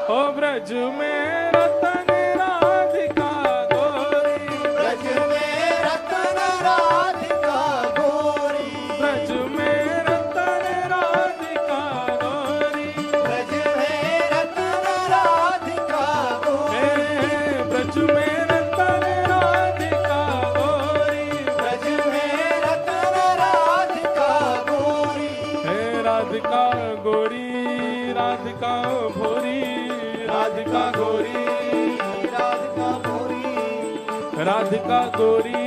हो ब्रज में रतन राधिका गोरी ब्रज में रतन राधिका गोरी ब्रज में रतन राधिका गोरी ब्रज में रतन राधिका गोरी हे ब्रज में रतन राधिका गोरी ब्रज में रतन राधिका गोरी हे राधिका गोरी राधिका भोरी राधिका गोरी राधिका गोरी राधिका गोरी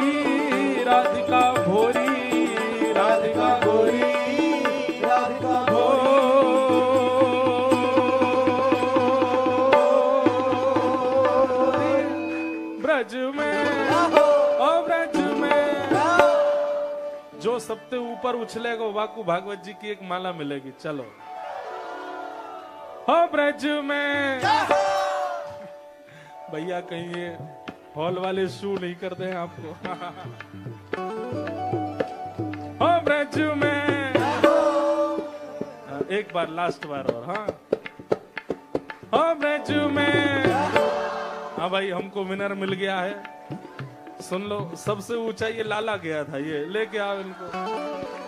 राधिका भोरी राधिका गोरी राधिका हो ब्रज में ओ ब्रज में जो सबसे ऊपर उछलेगा वाकू भागवत जी की एक माला मिलेगी चलो हो ब्रज में भैया कहीं ये हॉल वाले शू नहीं करते हैं आपको हो ब्रज में एक बार लास्ट बार और हाँ हो ब्रज में हाँ भाई हमको विनर मिल गया है सुन लो सबसे ऊंचा ये लाला गया था ये लेके आओ इनको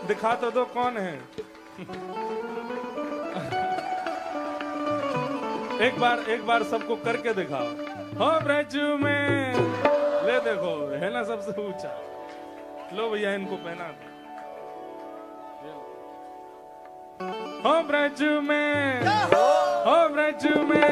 दिखा तो दो कौन है एक बार सबको करके दिखाओ हो ब्रज में ले देखो है ना सबसे ऊंचा लो भैया इनको पहना दो हो ब्रज में हो ब्रज में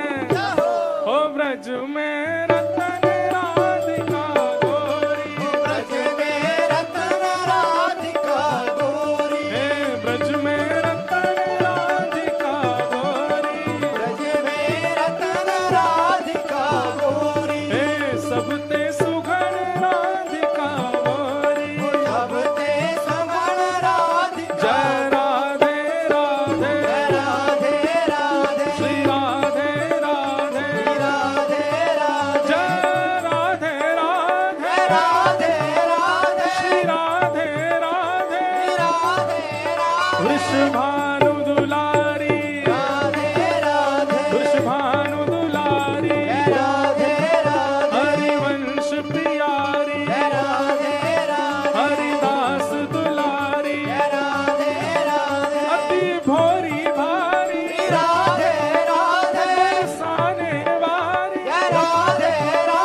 हो ब्रज में रतन राधिका गोरी ब्रज में रतन राधिका गोरी हे ब्रज में रतन राधिका गोरी ब्रज में रतन राधिका गोरी हे सबते सुघड़ राधिका गोरी अब ते सगण राधिका जय राधे राधे राधे राधे श्री राधे राधे राधे राधे जय राधे राधे राधे राधे श्री राधे राधे राधे राधे वृषभानु दुलारी राधे राधे वृषभानु दुलारी राधे राधे हरिवंश प्रियारी राधे राधे हरिदास दुलारी राधे राधे अति भोरी भारी राधे राधे साने वारी राधे राधे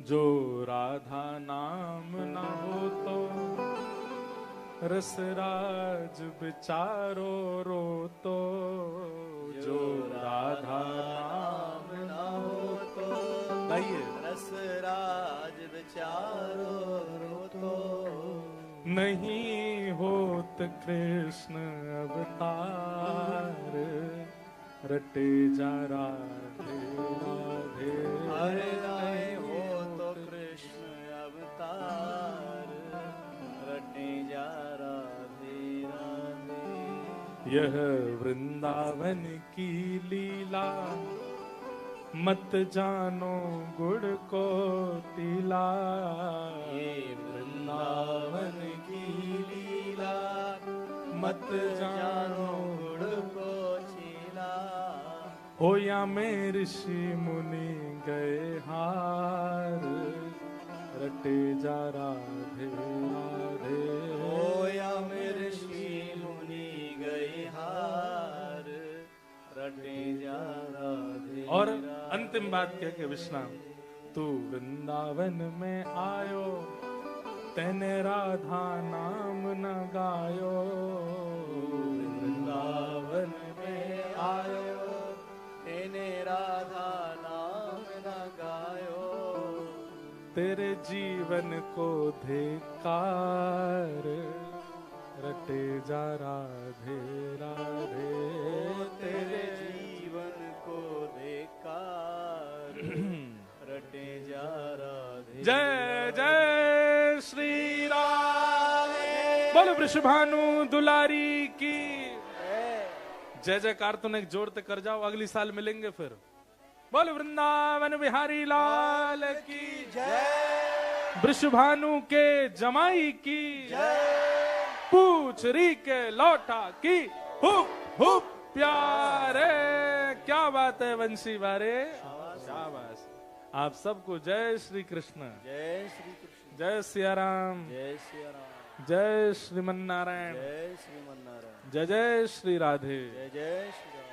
जो राधा नाम न हो तो रसराज बिचारो रो तो, जो राधा नाम न हो तो गाइए। रसराज बिचारो रो तो, नहीं होत कृष्ण अवतार, रटे जा राधे राधे। अरे नहीं हो तो कृष्ण अवतार, रटे जा राधे राधे। यह वृंदावन की लीला, मत जानो गुड़ को तिला। ये वृंदावन की लीला, मत जानो गुड़ को चीला। हो या में ऋषि मुनि गए हार, रटे जा राधे राधे। होया में ऋषि मुनि गए हार, रटे जा राधे। और अंतिम बात कह के विश्राम। तू वृंदावन में आयो, तेने राधा नाम न गायो। वृंदावन में आयो, तेने राधा नाम न गायो। तेरे जीवन को धिक्कार, रटे जा राधे राधे। तेरे जीवन को धिक्कार, रटे जा राधे। जय जय श्री राधे। बोलो वृषभानु दुलारी की जय जयकार। तो एक जोर तक कर जाओ, अगली साल मिलेंगे फिर। बोलो वृंदावन बिहारी लाल की जय। वृषभानु के जमाई की पूछ री के लौटा की हुप हुप प्यारे। क्या बात है वंशी वारे, शाबाश। आप सबको जय श्री कृष्ण, जय श्री कृष्ण, जय सिया राम, जय सिया राम, जय श्रीमन नारायण, जय श्रीमन नारायण, जय जय श्री राधे। जय जय श्री राम।